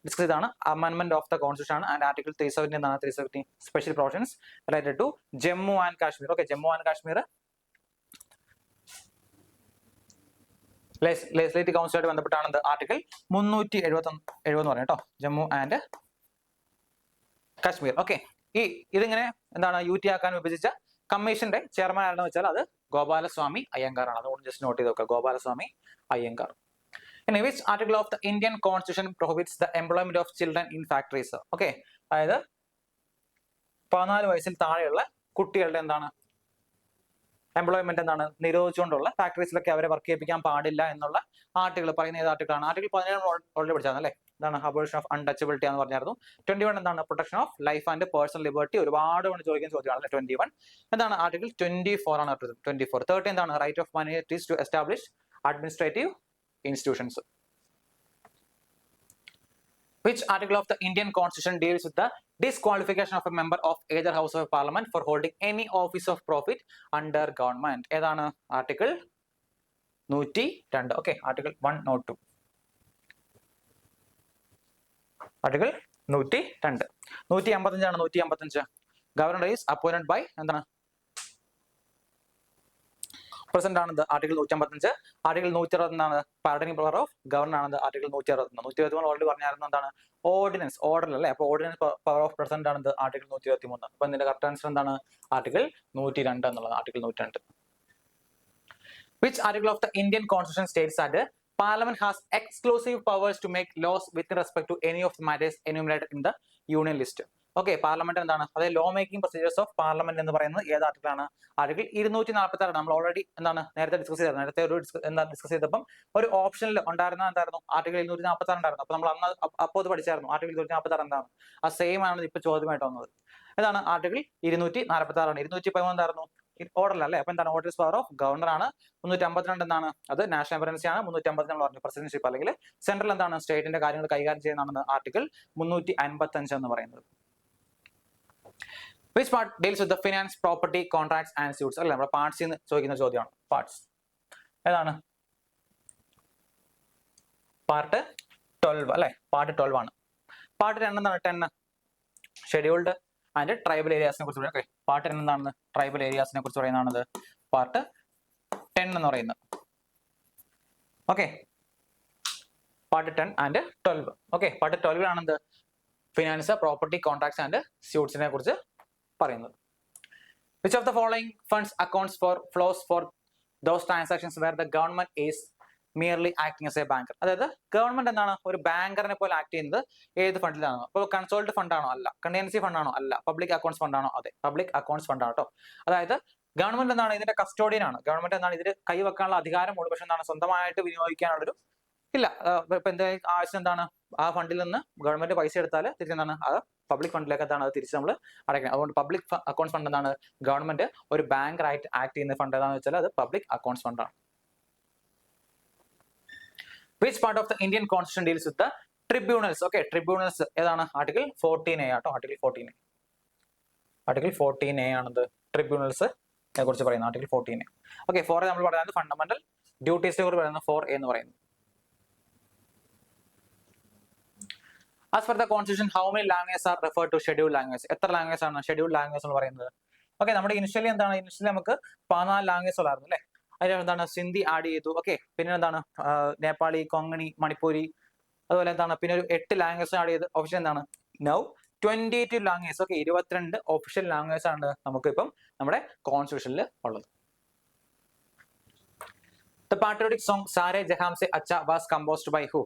ഡിസ്കസ് ചെയ്താണ് അമെൻമെന്റ് ഓഫ് ദ കോൺസ്റ്റിറ്റ്യൂഷൻ ആണ്. ആൻഡ് ആർട്ടിക്കിൾ 370 എന്താണ്? 370 special provisions related to Jammu and Kashmir. Okay, Jammu and Kashmir legislative കൗൺസിലായിട്ട് ബന്ധപ്പെട്ടാണ് ആർട്ടിക്കിൾ 370 എന്ന് പറയുന്നത് കേട്ടോ. ജമ്മു ആൻഡ് കാശ്മീർ. ഓക്കെ, ഇതിങ്ങനെ എന്താണ് യൂറ്റി ആക്കാൻ വിഭജിച്ച കമ്മീഷന്റെ ചെയർമാൻ ആണെന്ന് വെച്ചാൽ അത് ഗോപാലസ്വാമി അയ്യങ്കാർ ആണ്. അതുകൊണ്ട് ജസ്റ്റ് നോട്ട് ചെയ്ത് നോക്കുക, Gopalaswamy Iyengar. In which article of the Indian Constitution prohibits the employment of children in factories? Okay, അതായത് 14 വയസ്സിൽ താഴെയുള്ള കുട്ടികളുടെ എന്താണ് എംപ്ലോയ്മെന്റ് എന്താണ് നിരോധിച്ചുകൊണ്ടുള്ള ഫാക്ടറീസിലൊക്കെ അവരെ വർക്ക് ചെയ്യിപ്പിക്കാൻ പാടില്ല എന്നുള്ള ആർട്ടിക്കിൾ പറയുന്ന ഏത് ആർട്ടിക്കിളാണ്? ആർട്ടിക്കിൾ 17 ഓൾറെഡി പഠിച്ചാണ് അല്ലേ? എന്താണ് അബോളിഷൻ ഓഫ് അൺടച്ചബിലിറ്റി എന്ന് പറഞ്ഞായിരുന്നു. 21 എന്താണ്? Protection of life and personal liberty. ഒരുപാട് ചോദിക്കുന്ന ചോദ്യമാണ് 21 എന്താണ്? ആർട്ടിക്കിൾ 24 ആണ്. 24. 30 എന്താണ്? Right of minorities to establish administrative institutions. Which article of the Indian Constitution deals with the disqualification of a member of either house of parliament for holding any office of profit under government? ഏതാണ്? Article 102. Okay, article 102. Article 102. 155 ആണ്. 155 governor is appointed by എന്താണ്? Present ആണത് article 155. Article 160 എന്താണ്? Pardoning power of governor ആണത് article 161. 123 already പറഞ്ഞായിരുന്നു എന്താണ്? Ordinance, order അല്ലേ? അപ്പൊ ഓർഡിനൻസ് പവർ ഓഫ് പ്രസന്റ് ആണത് ആർട്ടിക്കിൾ 123. അപ്പൊ ഇതിന്റെ കറക്റ്റ് ആൻസർ എന്താണ്? ആർട്ടിക്കിൾ 102 എന്നുള്ളത്. Article 102. Which article of the Indian Constitution states that Parliament has exclusive powers to make laws with respect to any of the matters enumerated in the Union list? Okay, parliament എന്താണ്? അതായത് law making procedures of parliament എന്ന് പറയുന്നത് ഏത് ആർട്ടിക്കിളാണ്? Article 246. നമ്മൾ already എന്താണ് നേരത്തെ discuss ചെയ്തത്. നേരത്തെ ഡിസ്കസ് ചെയ്തപ്പം ഒരു ഓപ്ഷനിൽ ഉണ്ടായിരുന്ന എന്തായിരുന്നു? ആർട്ടിക്കിൾ 246 ഉണ്ടായിരുന്നു. അപ്പൊ നമ്മൾ അന്ന് അപ്പോൾ അത് പഠിച്ചായിരുന്നു. ആർട്ടിക്കിൾ 246 എന്താണ്? ആ സെയിം ആണ് ഇപ്പൊ ചോദ്യമായിട്ട് വന്നത്. ഏതാണ്? ആർട്ടിക്കിൾ 246 ആണ്. 213 എന്തായിരുന്നു? ഓർഡർ അല്ലേ? അപ്പൊ എന്താണ്? ഓർഡർ പവർ ഓഫ് ഗവർണർ ആണ്. 352 എന്താണ്? അത് നാഷണൽ എമർജൻസി ആണ്. 350 നമ്മൾ പറഞ്ഞു പ്രസിഡന്റ്ഷിപ്പ് അല്ലെങ്കിൽ സെൻട്രൽ എന്താണ് സ്റ്റേറ്റിന്റെ കാര്യങ്ങൾ കൈകാര്യം ചെയ്യുന്നതാണ് ആർട്ടിക്കിൾ 355 എന്ന് പറയുന്നത്. Which part deals with the finance, property, contracts and suits? അല്ലേ, നമ്മുടെ പാർട്സ് എന്ന് ചോദിക്കുന്ന ചോദ്യമാണ്. പാർട്സ് ഏതാണ്? പാർട്ട് 12 അല്ലെ? പാർട്ട് 12 ആണ്. പാർട്ട് 10 എന്താണ്? 10 ഷെഡ്യൂൾഡ് ആൻഡ് ട്രൈബൽ ഏരിയാസിനെ കുറിച്ച് പറയാം. ഓക്കെ, പാർട്ട് 10 എന്താണ്? ട്രൈബൽ ഏരിയാസിനെ കുറിച്ച് പറയുന്നതാണത് പാർട്ട് 10 എന്ന് പറയുന്നത്. Okay, part 10 and 12. Okay, part 12 ആണെന്ത്? ഫിനാൻസ്, പ്രോപ്പർട്ടി, കോൺട്രാക്ട്സ് ആൻഡ് സ്യൂട്ട്സിനെ കുറിച്ച് പറയുന്നത്. Which of the following funds accounts for flows for those transactions where the government is merely acting as a banker? അതായത് government എന്താണ് ഒരു ബാങ്കറിനെ പോലെ ആക്ട് ചെയ്യുന്നത് ഏത് ഫണ്ടിലാണോ? അപ്പോൾ കൺസോൾഡ് ഫണ്ട് ആണോ? അല്ല. കണ്ടിജൻസി ഫണ്ട് ആണോ? അല്ല. പബ്ലിക് അക്കൗണ്ട്സ് ഫണ്ട് ആണോ? അതെ, പബ്ലിക് അക്കൗണ്ട്സ് ഫണ്ട് ആണ് കേട്ടോ. അതായത് ഗവൺമെന്റ് എന്താണ് ഇതിന്റെ കസ്റ്റോഡിയൻ ആണ്. ഗവൺമെന്റ് എന്താണ് ഇതിൽ കൈവെക്കാനുള്ള അധികാരമുള്ളൂ. പക്ഷെ എന്താണ് സ്വന്തമായിട്ട് വിനിയോഗിക്കാനുള്ളൊരു ഇല്ല. ഇപ്പൊ എന്തായാലും ആവശ്യം എന്താണ്? ആ ഫണ്ടിൽ നിന്ന് ഗവൺമെന്റ് പൈസ എടുത്താൽ തിരിച്ചെന്താണ് അത് പബ്ലിക് ഫണ്ടിലേക്ക് എന്താണ് അത് തിരിച്ച് നമ്മൾ അടയ്ക്കണം. അതുകൊണ്ട് പബ്ലിക് അക്കൗണ്ട്സ് ഫണ്ട് എന്താണ്? ഗവൺമെന്റ് ഒരു ബാങ്കർ ആയിട്ട് ആക്ട് ചെയ്യുന്ന ഫണ്ട് ഏതാണെന്ന് വെച്ചാൽ അത് പബ്ലിക് അക്കൗണ്ട്സ് ഫണ്ടാണ്. Which part of the Indian Constitution deals with the tribunals? Okay, tribunals ഏതാണ്? ആർട്ടിക്കിൾ 14A ആട്ടോ. Article 14A. ആർട്ടിക്കിൾ 14A ആണത് ട്രിബ്യൂണൽസ് കുറിച്ച് പറയുന്നത്. Article 14A. ഓക്കെ, 4A നമ്മൾ പറയുന്നത് ഫണ്ടമെന്റൽ ഡ്യൂട്ടീസിനെ കുറിച്ച് പറയുന്നത് 4A എന്ന് പറയുന്നത്. As per the constitution, how many languages are referred to scheduled languages? എത്ര ലാംഗ്വേജ് ആണ് scheduled languages എന്ന് പറയുന്നത്? ഓക്കെ, നമ്മുടെ ഇനിഷ്യലി എന്താണ്? ഇനിഷ്യലി നമുക്ക് 14 ലാംഗ്വേജ് ഉള്ളായിരുന്നു അല്ലേ? അതിൽ എന്താണ്? സിന്ധി ആഡ് ചെയ്തു. ഓക്കെ, പിന്നെ എന്താണ്? നേപ്പാളി, കൊങ്കണി, മണിപ്പൂരി, അതുപോലെ എന്താണ്? പിന്നെ ഒരു 8 ലാംഗ്വേജ് ആഡ് ചെയ്ത് ഒഫീഷ്യൽ എന്താണ്? Now 22 language. Okay, 22 official language ആണ് നമുക്ക് ഇപ്പം നമ്മുടെ കോൺസ്റ്റിറ്റ്യൂഷനിൽ ഉള്ളത്. The patriotic song Sare Jaham Se Acha was composed by who?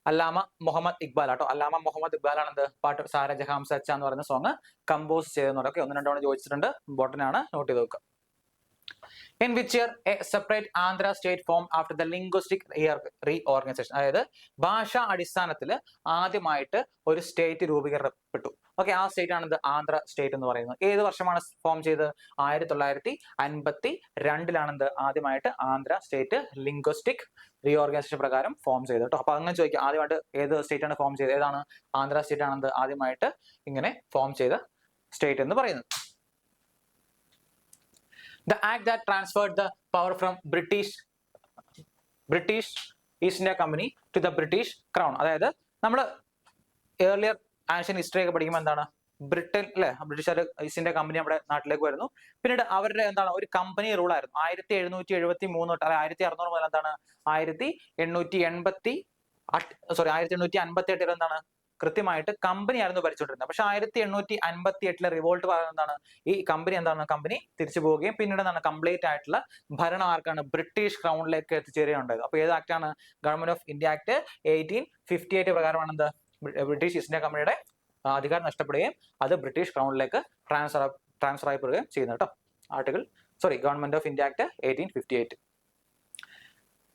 അല്ലാമ മുഹമ്മദ് ഇക്ബാൽ ആട്ടോ. അല്ലാമ മുഹമ്മദ് ഇക്ബാൽ ആണ് എന്ത് പാട്ട് സാര ജഹാം സച്ച എന്ന് പറയുന്ന സോങ് കമ്പോസ് ചെയ്തെന്ന് പറയും. ഒന്ന് രണ്ടോണം ചോദിച്ചിട്ടുണ്ട്, ഇമ്പോർട്ടന്റ് ആണ്, നോട്ട് ചെയ്ത് വെക്കുക. In which year a separate Andhra state formed after the linguistic reorganization? അതായത് ഭാഷാ അടിസ്ഥാനത്തിൽ ആദ്യമായിട്ട് ഒരു സ്റ്റേറ്റ് രൂപീകരിക്കപ്പെട്ടു. ഓക്കെ, ആ സ്റ്റേറ്റ് ആണ് ആന്ധ്ര സ്റ്റേറ്റ് എന്ന് പറയുന്നത്. ഏത് വർഷമാണ് ഫോം ചെയ്തത്? 1952 ആദ്യമായിട്ട് ആന്ധ്ര സ്റ്റേറ്റ് ലിംഗ്വിസ്റ്റിക് റീഓർഗനൈസേഷൻ പ്രകാരം ഫോം ചെയ്തത് കേട്ടോ. അപ്പൊ അങ്ങനെ ചോദിക്കുക, ആദ്യമായിട്ട് ഏത് സ്റ്റേറ്റ് ആണ് ഫോം ചെയ്തത്? ഏതാണ്? ആന്ധ്ര സ്റ്റേറ്റ് ആണ് ആദ്യമായിട്ട് ഇങ്ങനെ ഫോം ചെയ്ത സ്റ്റേറ്റ് എന്ന് പറയുന്നത്. The act that transferred the power from British East India Company to the British Crown. അതായത് നമ്മൾ ഏർലിയർ ആൻഷ്യൻ ഹിസ്റ്ററി ഒക്കെ പഠിക്കുമ്പോൾ എന്താണ്, ബ്രിട്ടൻ അല്ലെ, ബ്രിട്ടീഷുകാർ ഈസ്റ്റ് ഇന്ത്യ കമ്പനി നമ്മുടെ നാട്ടിലേക്ക് വരുന്നു. പിന്നീട് അവരുടെ എന്താണ് ഒരു കമ്പനി റൂൾ ആയിരുന്നു. 1773 തൊട്ട് 1600 മുതൽ എന്താണ് 1858 വരെ എന്താണ് കൃത്യമായിട്ട് കമ്പനി ആയിരുന്നു ഭരിച്ചുകൊണ്ടിരുന്നത്. പക്ഷെ 1858 റിവോൾട്ട് പറയുന്നത് എന്താണ്, ഈ കമ്പനി തിരിച്ചു പോവുകയും പിന്നീട് എന്താണ് കംപ്ലീറ്റ് ആയിട്ടുള്ള ഭരണം ആർക്കാണ്? ബ്രിട്ടീഷ് ക്രൗണിലേക്ക് എത്തിച്ചേരുകയുണ്ടായത്. അപ്പൊ ഏത് ആക്ട് ആണ്? ഗവൺമെന്റ് ഓഫ് ഇന്ത്യ ആക്ട് 1858 പ്രകാരമാണ് എന്ത് ബ്രിട്ടീഷ് ഈസ്റ്റ് ഇന്ത്യ കമ്പനിയുടെ അധികാരം നഷ്ടപ്പെടുകയും അത് ബ്രിട്ടീഷ് ക്രൗണിലേക്ക് ട്രാൻസ്ഫർ ആയിപ്പെടുകയും ചെയ്യുന്നത് കേട്ടോ. Government of India act 1858.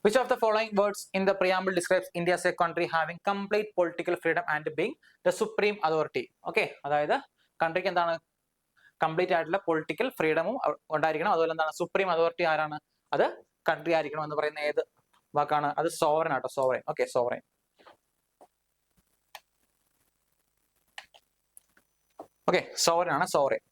Which of the following words in the preamble describes India as a country having complete political freedom and being the supreme authority? Okay, അതായത് കൺട്രിക്ക് എന്താണ് complete ആയിട്ടുള്ള political ഫ്രീഡമും ഉണ്ടായിരിക്കണം, അതുപോലെ എന്താണ് supreme authority ആരാണ്? അത് country ആയിരിക്കണം എന്ന് പറയുന്ന ഏത് വാക്കാണ്? അത് സോവറൻ ആട്ടോ, sovereign. Okay, sovereign. Okay, sovereign ആണ്, sovereign.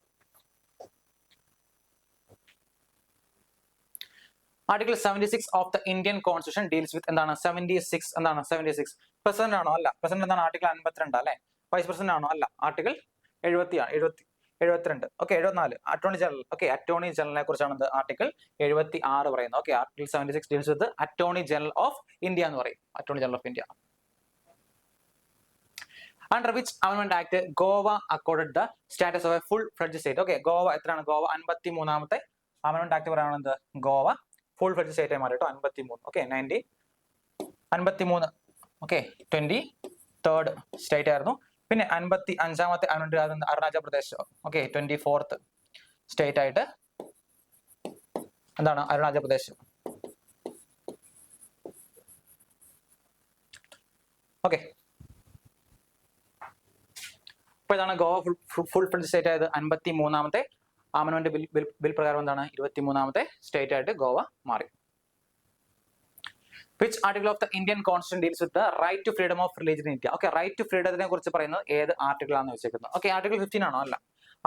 Article 76 of the Indian Constitution deals with എന്താണ് 76 എന്താണ് 76 പ്രസിഡന്റ് ആണോ? അല്ല. പ്രസിഡന്റ് എന്താണ്? ആർട്ടിക്കിൾ 52 അല്ലെ. വൈസ് പ്രസിഡന്റ് ആണോ? അല്ല. Article 72. Okay, 74 attorney general. Okay, attorney ജനറലിനെ കുറിച്ചാണ് ആർട്ടിക്കിൾ 76 പറയുന്നത്. Okay, article 76 deals with attorney general of India എന്ന് പറയും. Attorney general of India. Under which Amendment Act Goa accorded the status of a full-fledged state? Okay, Goa എത്രയാണ്? Goa 53ാമത്തെ അമെൻമെന്റ് act പറയുന്നത് Goa full fledge state ആയി മാറി കേട്ടോ. 53. ഓക്കെ, 1953. ഓക്കെ, 23rd സ്റ്റേറ്റ് ആയിരുന്നു. പിന്നെ 55ാമത്തെ അമെൻമെന്റ് Arunachal Pradesh. Okay, 24th state ആയിട്ട് എന്താണ് അരുണാചൽ പ്രദേശ്. ഓക്കെ, അപ്പൊ ഇതാണ് ഗോവ ഫുൾ ഫ്ലെഡ്ജ് സ്റ്റേറ്റ് ആയത്. 53ാമത്തെ അമെൻമെന്റ് ബിൽ പ്രകാരം എന്താണ് 23ാമത്തെ സ്റ്റേറ്റ് ആയിട്ട് ഗോവ മാറി. Which article of the Indian Constitution deals with the right to freedom of religion in India? Okay, right to freedom നെ കുറിച്ച് പറയുന്നത് ഏത് ആർട്ടിക്കിൾ ആണെന്ന് വെച്ചേക്കുന്നത്? ഓക്കെ, ആർട്ടിക്കിൾ 15 ആണോ? അല്ല.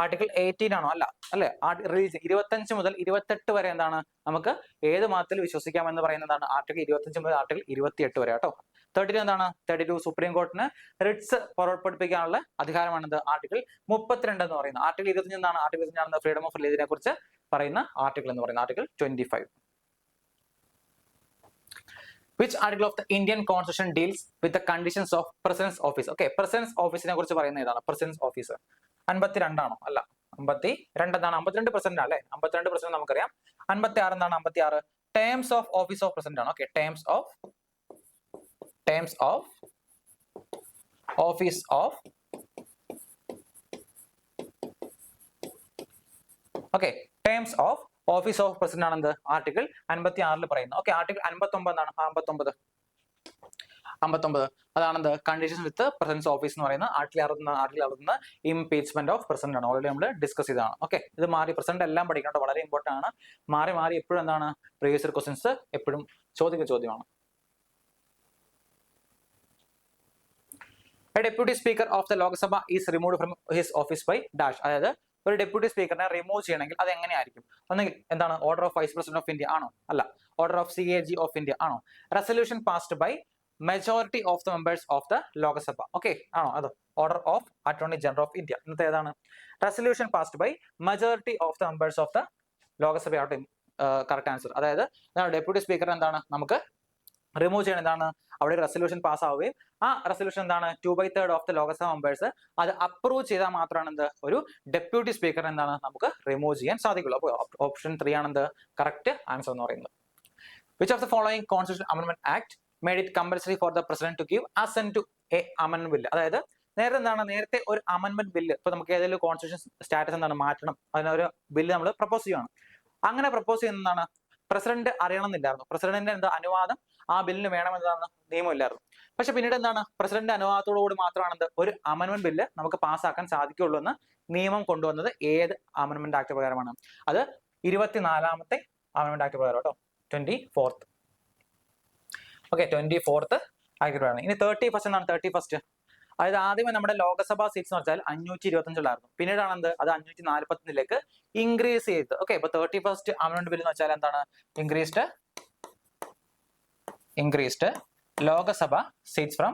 ആർട്ടിക്കിൾ 18 ആണോ? അല്ല. അല്ലെ, റിലീജിയൻ 25 മുതൽ 28 വരെ എന്താണ് നമുക്ക് ഏത് മതത്തിൽ വിശ്വസിക്കാമെന്ന് പറയുന്നതാണ് ആർട്ടിക്കിൾ 25 മുതൽ ആർട്ടിക്കിൾ 28 വരെ കേട്ടോ. 32 എന്താണ്? 32 സുപ്രീം കോർട്ടിന് റിട്സ് പുറപ്പെടുപ്പിക്കാനുള്ള അധികാരമാണെന്ത്? ആർട്ടിക്കിൾ 32 എന്ന് പറയുന്നത്. ആർട്ടിക്കിൾ 25 എന്താണ്? ആർട്ടിക്കിൾ 25 ഫ്രീഡം ഓഫ് റിലീജിയനെ കുറിച്ച് പറയുന്ന ആർട്ടിക്കിൾ എന്ന് പറയുന്നത് article 25. Which article of the Indian Constitution deals with the conditions of President's office? Okay, President's office നെ കുറിച്ച് പറയുന്ന ഏതാണ്? President's office 52 ആണോ? അല്ല. 52 എന്താണ്? 52% അല്ലേ? 52% നമുക്കറിയാം. 56 എന്താണ്? 56 terms of office of president ആണ്. Okay, terms of office of okay, terms of office of president ആണെന്ത്? ആർട്ടിക്കിൾ 56 പറയുന്നത്. ഓക്കെ, ആർട്ടിക്കിൾ 59 എന്താണ്? 59 അതാണെന്ത്? കണ്ടീഷൻസ് വിത്ത് പ്രസിഡൻസ് ഓഫീസ് എന്ന് പറയുന്നത്. ആർട്ടിക്കിൾ 60 ഇംപീച്ച്മെന്റ് ഓഫ് പ്രസിഡന്റ് ആണ്. ഓൾറെഡി നമ്മൾ ഡിസ്കസ് ചെയ്തതാണ്. ഓക്കെ, ഇത് മാറി പ്രസിഡന്റ് എല്ലാം പഠിക്കണം, വളരെ ഇമ്പോർട്ടന്റ് ആണ്. മാറി എപ്പോഴും എന്താണ് പ്രീവിയസ് ഇയർ ക്വസ്റ്റ്യൻസ് എപ്പോഴും ചോദ്യമാണ്. A deputy speaker of the Lok Sabha is removed from his office by dash. അതായത് ഒരു ഡെപ്യൂട്ടി സ്പീക്കറിനെ റിമൂവ് ചെയ്യണമെങ്കിൽ അത് എങ്ങനെയായിരിക്കും? ഒന്നെങ്കിൽ എന്താണ് order of vice president of India ആണോ? അല്ല. Order of CAG of India ആണോ? Resolution passed by majority of the members of the Lok Sabha. Okay ആണോ? അതോ order of attorney general of India. ഇന്നത്തെ ഏതാണ്? Resolution passed by majority of the members of the Lok Sabha ആവട്ടെ correct answer. അതായത് deputy speaker എന്താണ് നമുക്ക് remove ചെയ്യണം. എന്താണ് അവിടെ റെസൊല്യൂഷൻ പാസ് ആവുകയും ആ റെസൊല്യൂഷൻ എന്താണ് 2/3 ഓഫ് ദ ലോകസഭ മെമ്പേഴ്സ് അത് അപ്രൂവ് ചെയ്താൽ മാത്രമാണ് എന്ത് ഒരു ഡെപ്യൂട്ടി സ്പീക്കർ എന്താണ് നമുക്ക് റിമൂവ് ചെയ്യാൻ സാധിക്കുള്ളൂ. അപ്പോൾ ഓപ്ഷൻ 3 ആണ് എന്ത് കറക്റ്റ് ആൻസർ എന്ന് പറയുന്നത്. Which of the following Constitutional Amendment Act made it compulsory for the president to give assent to a amendment bill. അതായത് നേരത്തെ ഒരു അമെന്റ്മെന്റ് ബില്ല് ഇപ്പൊ നമുക്ക് ഏതെങ്കിലും കോൺസ്റ്റിറ്റ്യൂഷൻ സ്റ്റാറ്റസ് എന്താണ് മാറ്റണം, അതിനൊരു ബില്ല് നമ്മൾ പ്രപ്പോസ് ചെയ്യുകയാണ്. അങ്ങനെ പ്രപ്പോസ് ചെയ്യുന്നതാണ് പ്രസിഡന്റ് അറിയണമെന്നില്ലായിരുന്നു. പ്രസിഡന്റിന്റെ എന്താ അനുവാദം ആ ബില്ലിന് വേണമെന്നതാണ് നിയമമില്ലായിരുന്നു. പക്ഷെ പിന്നീട് എന്താണ് പ്രസിഡന്റ് അനുവാദത്തോടുകൂടി മാത്രമാണ് ഒരു അമെന്റ്മെന്റ് ബില്ല് നമുക്ക് പാസ്സാക്കാൻ സാധിക്കുള്ളൂ എന്ന് നിയമം കൊണ്ടുവന്നത്. ഏത് അമെന്റ്മെന്റ് ആക്ട് പ്രകാരമാണ്? അത് 24ാമത്തെ അമെന്റ്മെന്റ് ആക്ട് പ്രകാരം കേട്ടോ, 24th. ഓക്കെ, 24th ആക്ട് പ്രകാരം. ഇനി 31st എന്താണ്? 31st അതായത് ആദ്യമേ നമ്മുടെ ലോകസഭാ സീറ്റ്സ് എന്ന് വെച്ചാൽ 525 പിന്നീടാണ് എന്ത് അത് 541 ഇൻക്രീസ് ചെയ്ത്. ഓക്കെ, ഇപ്പൊ 31st അമെന്റ്മെന്റ് ബിൽ എന്ന് വെച്ചാൽ എന്താണ്? Increased Lok Sabha seats from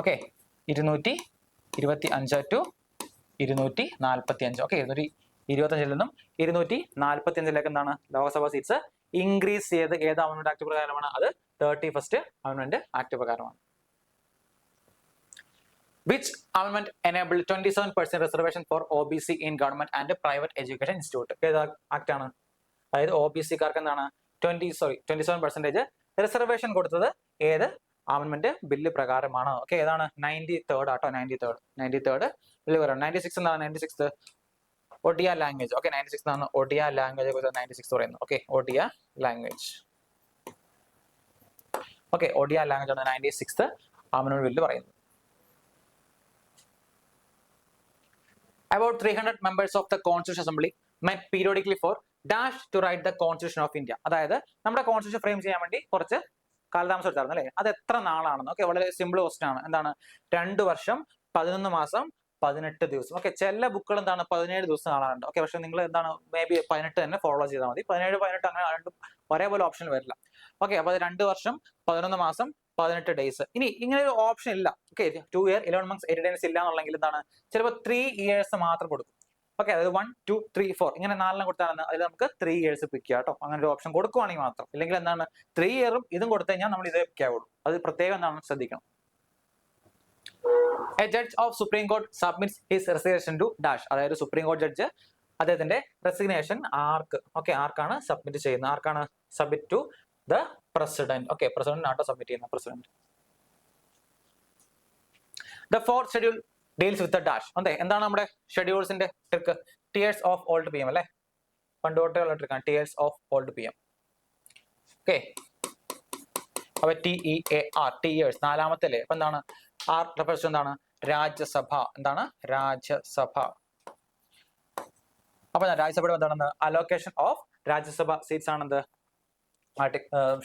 okay 225 to 245. Okay, 225 നിന്നും 245 എന്താണ് ലോകസഭാ സീറ്റ്സ് ഇൻക്രീസ് ചെയ്ത് ഏത് അമെന്റ്മെന്റ് ആക്ട് പ്രകാരമാണ്? അത് 31st അമെന്റ്മെന്റ് ആക്ട് പ്രകാരമാണ്. Which amendment enabled 27% reservation for OBC in government and private education institute? ഏത് ആക്ട് ആണ്? അതായത് OBC കാർക്ക് എന്താണ് 27% റിസർവേഷൻ കൊടുത്തത് ഏത് അമെന്റ്മെന്റ് ബില്ല് പ്രകാരമാണ്? ഓക്കെ, ഏതാണ്? 93rd ആട്ടോ, 93rd ബില്ല് പ്രകാരം. 96 എന്താണ്? 96th Odia language. ഓക്കെ, 96 ആണ് ഒഡിയ ലാംഗ്വേജ് 96 പറയുന്നത്. Okay, Odia language. Okay, Odia language ആണ് 96th അമെന്റ്മെന്റ് ബില്ല് പറയുന്നത്. About 300 members of the Constitution Assembly met periodically for dash to write the Constitution of India. അതായത് നമ്മുടെ കോൺസ്റ്റിറ്റ്യൂഷൻ ഫ്രെയിം ചെയ്യാൻ വേണ്ടി കുറച്ച് കാലതാമസം എടുത്തായിരുന്നു അല്ലേ? അത് എത്ര നാളാണെന്ന്? ഓക്കെ, വളരെ സിമ്പിൾ ക്വസ്റ്റ്യൻ ആണ്. എന്താണ്? 2 വർഷം 11 മാസം 18 ദിവസം. ഓക്കെ, ചില ബുക്കുകൾ എന്താണ് 17 ദിവസം കാണാറുണ്ട്. ഓക്കെ, പക്ഷെ നിങ്ങൾ എന്താണ് മേ ബി 18 തന്നെ ഫോളോ ചെയ്താൽ മതി. 17, 18 അങ്ങനെ രണ്ടും ഒരേപോലെ ഓപ്ഷൻ വരില്ല. ഓക്കെ, അപ്പൊ അത് 2 വർഷം 11 മാസം 18 ഡേയ്സ്. ഇനി ഇങ്ങനെ ഒരു ഓപ്ഷൻ ഇല്ല. ഓക്കെ, 2 year 11 months 8 days ഇല്ല എന്നുണ്ടെങ്കിൽ എന്താണ് ചിലപ്പോൾ 3 years മാത്രം കൊടുക്കും. ഓക്കെ, അതായത് 1, 2, 3, 4 ഇങ്ങനെ 4 കൊടുത്താൽ അതിൽ നമുക്ക് 3 years പിക്ക് ചെയ്യാം കേട്ടോ. അങ്ങനെ ഒരു ഓപ്ഷൻ കൊടുക്കുവാണെങ്കിൽ മാത്രം. ഇല്ലെങ്കിൽ എന്താണ് 3 year ഇതും കൊടുത്തു കഴിഞ്ഞാൽ നമ്മൾ ഇതേ പിക്കാവുള്ളൂ. അത് പ്രത്യേകം എന്താണ് ശ്രദ്ധിക്കണം. A judge of Supreme Court submits his resignation to dash. അതായത് സുപ്രീം കോടതി ജഡ്ജ് അദ്ദേഹത്തിന്റെ റെസിഗ്നേഷൻ ആർക്കാണ് സബ്മിറ്റ് ചെയ്യുന്നത്? ആർക്കാണ് submit to the president. Okay, president ആട്ടോ സബ്മിറ്റ് ചെയ്യുന്ന president. The fourth schedule deals with the dash. അതെ, എന്താണ് നമ്മുടെ ഷെഡ്യൂൾസിന്റെ trick? Tiers of old PM അല്ലെ? പണ്ട് തൊട്ടുള്ള ട്രിക്കാണ് tiers of old PM. Okay, അപ്പൊ TEAR ടിയേഴ്സ് 4ാമത്തെ അല്ലേ? അപ്പൊ എന്താണ് ആർ റെഫേഴ്സ് എന്താണ്? രാജ്യസഭ. എന്താണ്? രാജ്യസഭ. അപ്പൊ രാജ്യസഭയുടെ എന്താണ്? അലോക്കേഷൻ ഓഫ് രാജ്യസഭ സീറ്റ്സ് ആണെന്ത്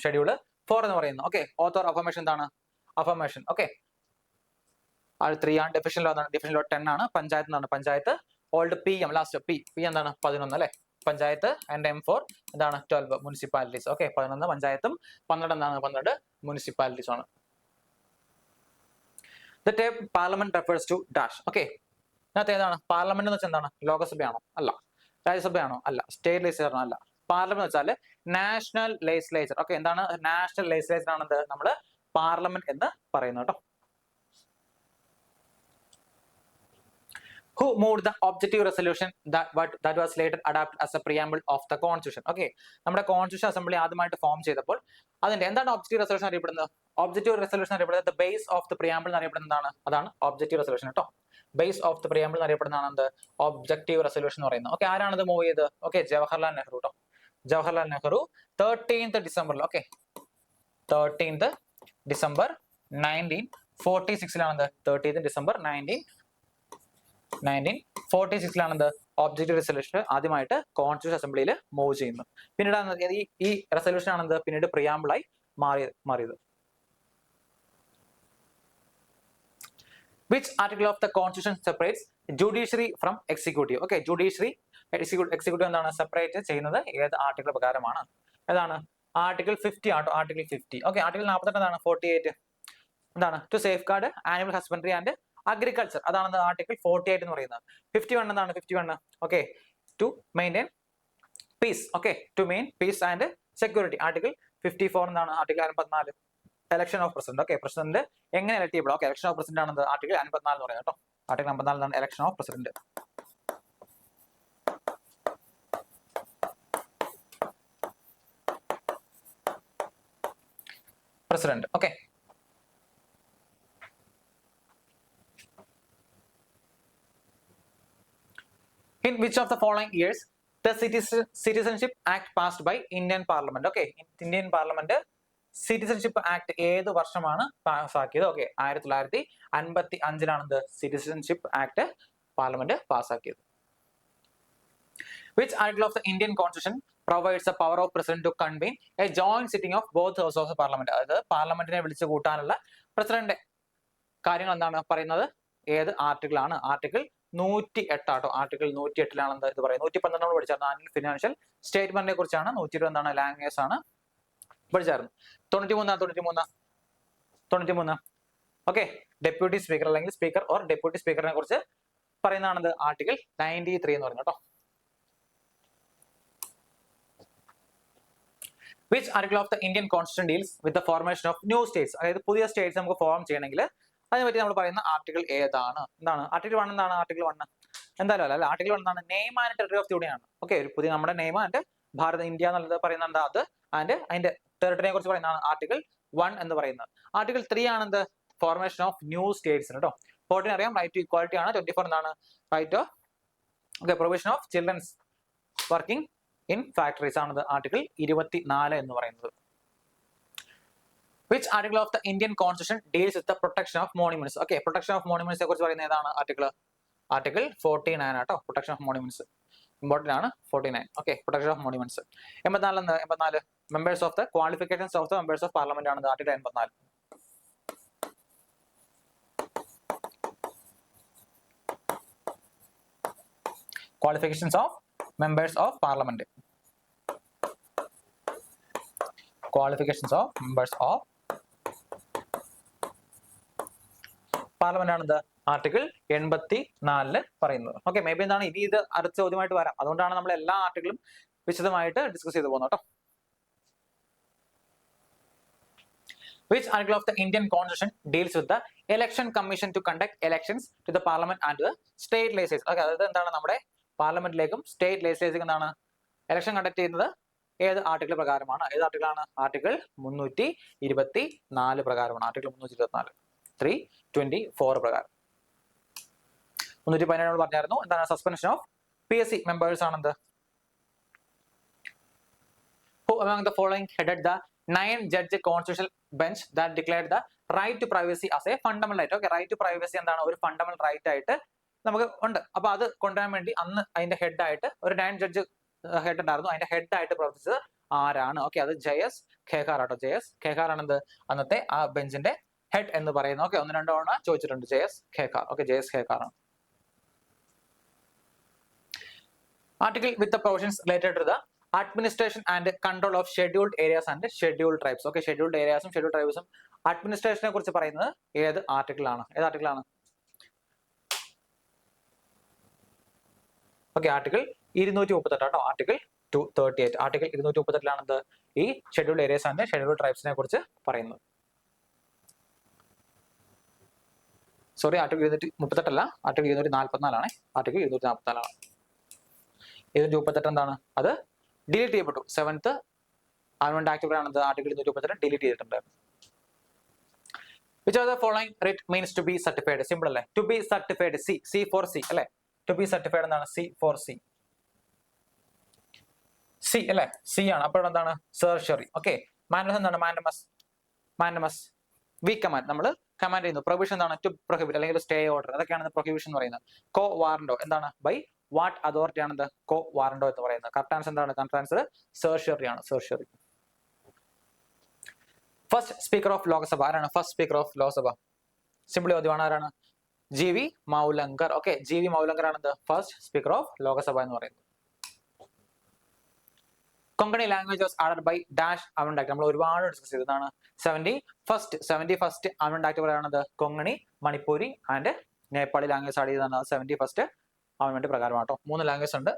ഷെഡ്യൂള് 4 എന്ന് പറയുന്നത്. ഓക്കെ, ഓത്ത് ഓർ അഫർമേഷൻ എന്താണ്? അഫർമേഷൻ. ഓക്കെ, 3 ആണ്. ഡിവിഷൻ ലോ 10 ആണ്. പഞ്ചായത്ത് എന്താണ്? Panchayat. Old PM last P എന്താണ്? 11 അല്ലെ? പഞ്ചായത്ത്. ആൻഡ് M4 എന്താണ്? 12 മുനിസിപ്പാലിറ്റീസ്. ഓക്കെ, 11 പഞ്ചായത്തും 12 എന്താണ്? 12 മുനിസിപ്പാലിറ്റീസ് ആണ്. The term parliament refers to dash. Okay, ഇതിനകത്ത് ഏതാണ്? പാർലമെന്റ് എന്ന് വെച്ചാൽ എന്താണ്? ലോകസഭയാണോ? അല്ല. രാജ്യസഭയാണോ? അല്ല. സ്റ്റേറ്റ് ലെജിസ്ലേച്ചർ ആണോ? അല്ല. പാർലമെന്റ് എന്ന് വെച്ചാൽ നാഷണൽ ലെജിസ്ലേച്ചർ. ഓക്കെ, എന്താണ്? നാഷണൽ ലെജിസ്ലേച്ചർ ആണെന്ത് നമ്മൾ പാർലമെന്റ് എന്ന് പറയുന്നത് കേട്ടോ. Who moved the objective resolution that was later adopted as a preamble of the constitution? Okay, നമ്മുടെ കോൺസ്റ്റിറ്റ്യൂഷൻ അസംബ്ലി ആദ്യമായിട്ട് ഫോം ചെയ്തപ്പോൾ അതിന്റെ എന്താണ് ഒബ്ജക്റ്റീവ് റെസൊല്യൂഷൻ അറിയപ്പെടുന്നത്? ഒബ്ജക്റ്റീവ് റെസൊല്യൂഷൻ അറിയപ്പെടുന്നത് ബേസ് ഓഫ് ദ പ്രിയാമ്പിൾ എന്നറിയപ്പെടുന്നതാണ്. അതാണ് ഒബ്ജക്റ്റീവ് റെസൊല്യൂഷൻ കേട്ടോ. ബേസ് ഓഫ് ദ പ്രിയാമ്പിൾ എന്നറിയപ്പെടുന്നതാണ് എന്ത്? ഒബ്ജക്റ്റീവ് റെസൊല്യൂഷൻ എന്ന് പറയുന്നത്. ഓക്കെ, ആരാണത് മൂവ് ചെയ്തത്? ഓക്കെ, ജവഹർലാൽ നെഹ്റു കേട്ടോ. ജവഹർലാൽ നെഹ്റു 13th ഡിസംബറിൽ. Okay, 13th December 1946 13th December 1946 objective resolution ആദ്യമായിട്ട് കോൺസ്റ്റിറ്റ്യൂഷൻ അസംബ്ലിയിൽ മൂവ് ചെയ്യുന്നത്. പിന്നീട് ഈ റെസൊല്യൂഷൻ ആണെന്ത് പിന്നീട് പ്രിയാമ്പിളായി മാറിയത്. Which article of the constitution separates judiciary from executive? Okay, judiciary executive എന്താണ് സെപ്പറേറ്റ് ചെയ്യുന്നത് ഏത് ആർട്ടിക്കിൾ പ്രകാരമാണ്? ഏതാണ്? ആർട്ടിക്കിൾ 50 ആട്ടോ. ആർട്ടിക്കിൾ 50. ഓക്കെ, ആർട്ടിക്കിൾ 48 എന്താണ്? 48 എന്താണ്? To safeguard animal husbandry and agriculture. അതാണ് ആർട്ടിക്കിൾ 48 എന്ന് പറയുന്നത്. 51 എന്താണ്? 51 okay, to maintain peace. Okay, to main peace and security. Article 54 എന്താണ്? Article 54 election of president. Okay, president എങ്ങനെ എലക്ട് ചെയ്യപ്പെടും? ഓക്കെ, election of president ആണെന്ന് ആർട്ടിക്കിൾ 54 എന്ന് പറയുന്നത് കേട്ടോ. ആർട്ടിക്കിൾ 54 എന്താണ്? election of president. President. Okay, in which of the following years the Citizenship Act passed by Indian Parliament? Okay, Indian Parliament citizenship act ഏത് വർഷമാണ് പാസ്സാക്കിയത്? ഓക്കെ, 1955 ഇത് സിറ്റിസൺഷിപ്പ് ആക്ട് പാർലമെന്റ് പാസ്സാക്കിയത്. Which article of the Indian Constitution provides the power of president to convene a joint sitting of both houses of the parliament? അതായത് പാർലമെന്റിനെ വിളിച്ചു കൂട്ടാനുള്ള president കാര്യങ്ങൾ എന്താണ് പറയുന്നത്? ഏത് ആർട്ടിക്കിൾ ആണ്? ആർട്ടിക്കിൾ 108 ആട്ടോ. ആർട്ടിക്കിൾ 108 ഇത് പറയുന്നത്. 112 നമ്മൾ പഠിച്ചായിരുന്നു. ആനുവൽ ഫിനാൻഷ്യൽ സ്റ്റേറ്റ്മെന്റിനെ കുറിച്ചാണ്. 120 ലാംഗ്വേജ് ആണ് പഠിച്ചായിരുന്നു. 93 ഓക്കെ, ഡെപ്യൂട്ടി സ്പീക്കർ അല്ലെങ്കിൽ സ്പീക്കർ ഓർ ഡെപ്യൂട്ടി സ്പീക്കറിനെ കുറിച്ച് പറയുന്നതാണത് ആർട്ടിക്കിൾ 93 എന്ന് പറയുന്നത് കേട്ടോ. Which article of the Indian Constitution deals with the formation of new states? അതായത് പുതിയ സ്റ്റേറ്റ്സ് നമുക്ക് ഫോം ചെയ്യണമെങ്കിൽ അതിനെപ്പറ്റി നമ്മൾ പറയുന്ന ആർട്ടിക്കിൾ ഏതാണ്? എന്താണ് ആർട്ടിക്കിൾ 1? എന്താണ് ആർട്ടിക്കിൾ 1? എന്തായാലും അല്ല, ആർട്ടിക്കിൾ 1 എന്താണ്? Name and territory of the union ആണ്. ഓക്കെ, ഒരു പുതിയ നമ്മുടെ നെയിം ആൻഡ് ഭാരത ഇന്ത്യ എന്നുള്ളത് പറയുന്നത് അത് ആൻഡ് അതിന്റെ ടെറിട്ടറിയെ കുറിച്ച് പറയുന്നതാണ് ആർട്ടിക്കിൾ 1 എന്ന് പറയുന്നത്. ആർട്ടിക്കിൾ 3 ആണെന്ത്? ഫോർമേഷൻ ഓഫ് ന്യൂ സ്റ്റേറ്റ്സ് കേട്ടോ. 14 അറിയാം, റൈറ്റ് ടു ഇക്വാലിറ്റി ആണ്. 24 എന്താണ്? Right of provision of childrens working in factories ആണത് ആർട്ടിക്കിൾ 24 എന്ന് പറയുന്നത്. Which article of the Indian Constitution deals with the protection of monuments? Okay, protection of monuments കുറിച്ച് പറയുന്നത് ഏതാണ് ആർട്ടിക്കിൾ? ആർട്ടിക്കിൾ 49 ആട്ടോ. പ്രൊട്ടക്ഷൻ ഓഫ് മോണുമെന്റ്സ് ഇമ്പോർട്ടന്റ് ആണ്. 49. Okay, protection of monuments. 84 members of the qualifications of the members of parliament ആണ് article 84. Qualifications of members of parliament. Qualifications of members of parliament ആണെന്ത് article 84 പറയുന്നത്. Okay, may be എന്താണ് ഇനി ഇത് അടുത്ത ചോദ്യമായിട്ട് വരാം. അതുകൊണ്ടാണ് നമ്മൾ എല്ലാ ആർട്ടിക്കിളും വിശദമായിട്ട് ഡിസ്കസ് ചെയ്ത് പോകുന്നത് കേട്ടോ. Which article of the Indian Constitution deals with the election commission to conduct elections to the parliament and to the state legislatures? Okay, അതായത് എന്താണ് നമ്മുടെ പാർലമെന്റിലേക്കും സ്റ്റേറ്റ് ലെജിസ്ലേച്ചറിലേക്കും എന്താണ് ഇലക്ഷൻ കണ്ടക്ട് ചെയ്യുന്നത്? ഏത് ആർട്ടിക്കിൾ പ്രകാരമാണ്? ഏത് ആർട്ടിക്കിളാണ്? ആർട്ടിക്കിൾ 324 പ്രകാരമാണ്. ആർട്ടിക്കിൾ 324 324 പ്രകാരം. 317 നമ്മൾ പറഞ്ഞായിരുന്നു. എന്താണ്? സസ്പെൻഷൻ ഓഫ് PSC മെമ്പേഴ്സ് ആണെന്ത്? Who among the following headed the 9-judge constitutional bench that declared the right to privacy as a fundamental right? Okay, right to privacy എന്താണ്? ഒരു ഫണ്ടമെന്റൽ റൈറ്റ് ആയിട്ട് നമുക്ക് ഉണ്ട്. അപ്പൊ അത് കൊണ്ടുവരാൻ വേണ്ടി അന്ന് അതിന്റെ ഹെഡ് ആയിട്ട് ഒരു 9-judge ഹെഡ് ഉണ്ടായിരുന്നു. അതിന്റെ ഹെഡ് ആയിട്ട് പ്രവർത്തിച്ചത് ആരാണ്? ഓക്കെ, അത് JS ഖേഖാർ ആട്ടോ. JS ഖേഖാർ ആണെന്ത് അന്നത്തെ ആ ബെഞ്ചിന്റെ ഹെഡ് എന്ന് പറയുന്നത്. ഓക്കെ, 1-2 തവണ ചോദിച്ചിട്ടുണ്ട്. JS ഖേഖാർ. ഓക്കെ, JS ഖേഖാർ ആണ്. Article with the provisions related to the administration and control of scheduled areas and scheduled tribes. Okay, scheduled areas ഉം scheduled tribes ഉം അഡ്മിനിസ്ട്രേഷനെ കുറിച്ച് പറയുന്നത് ഏത് ആർട്ടിക്കിൾ ആണ്? ഏത് ആർട്ടിക്കിൾ ആണ്? ഓക്കെ, ആർട്ടിക്കിൾ 238 ആട്ടോ. ആർട്ടിക്കിൾ 238. ആർട്ടിക്കിൾ 238 ഈ ഷെഡ്യൂൾഡ് ഏരിയസ് ആൻഡ് ഷെഡ്യൂൾഡ് ട്രൈബ്സിനെ കുറിച്ച് പറയുന്നത്. സോറി, ആർട്ടിക്കിൾ 238 അല്ല, ആർട്ടിക്കിൾ 244 ആണ്. ആർട്ടിക്കിൾ 244 ആണ്. 238 എന്താണ്? അത് ഡിലീറ്റ് ചെയ്യപ്പെട്ടു. 7th അമെൻഡ്മെന്റ് ആക്ട് പ്രകാരം ആർട്ടിക്കിൾ 238 ഡിലീറ്റ് ചെയ്തിട്ടുണ്ടായിരുന്നു. Which of the following writ means to be certified? Simple അല്ലേ? To be certified. C for C അല്ലേ? To be certified എന്താണ്? C for C. C അല്ലേ? C ആണ്. അപ്പോൾ എന്താണ്? സെർഷറി. ഓക്കെ, മാൻഡമസ് എന്താണ്? Mandamus we command. നമ്മൾ കമാൻഡ് ചെയ്യുന്നു. പ്രൊഹിബിഷൻ എന്താണ്? ടു പ്രൊഹിബിറ്റ് അല്ലെങ്കിൽ സ്റ്റേ ഓർഡർ. അതൊക്കെയാണ് പ്രൊഹിബിഷൻ എന്ന് പറയുന്നത്. കോ വാറന്റോ എന്താണ്? ബൈ വാട്ട് അതോറിറ്റി ആണെന്ത്? കോ വാറന്റോ എന്ന് പറയുന്നത്. കറക്റ്റ് ആൻസർ എന്താണ്? കറക്റ്റ് ആൻസർ സെർഷറി ആണ്. Certiorari. First speaker of Lok Sabha ആരാണ്? First speaker of Lok Sabha simply ചോദ്യമാണ്. ആരാണ്? GV Mavalankar. Okay, GV Mavalankar ആണ് ഫസ്റ്റ് സ്പീക്കർ ഓഫ് ലോക്സഭ എന്ന് പറയുന്നത്. Konkani language was added by dash amend act. നമ്മൾ ഒരുപാട് ഡിസ്കസ് ചെയ്തതാണ്. 71st അമെൻഡ് ആക്ട് പറയുന്നത് Konkani, Manipuri and Nepali language add ചെയ്തതാണ്. 71st അമെൻഡ് പ്രകാരമാണ് കേട്ടോ. 3 ലാംഗ്വേജ് ഉണ്ട്.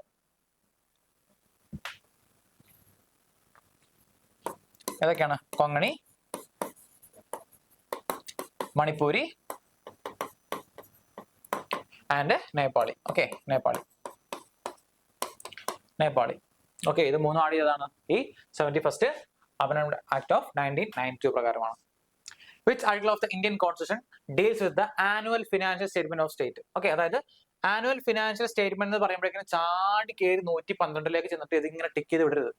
ഏതൊക്കെയാണ്? Konkani, Manipuri and Nepali. Okay, Nepali. Okay, ഇത് 3 ആഡ് ചെയ്തതാണ് ഈ 71st അമെൻഡ്മെന്റ് ആക്ട് ഓഫ് 1992 പ്രകാരമാണ്. Which article of the Indian Constitution deals with the annual financial statement of state? Okay, അതായത് ആനുവൽ ഫിനാൻഷ്യൽ സ്റ്റേറ്റ്മെന്റ് എന്ന് പറയുമ്പോഴേക്കും ചാടി കയറി 112 ചെന്നിട്ട് ഇതിങ്ങനെ ടിക്ക് ചെയ്ത് വിടരുത്.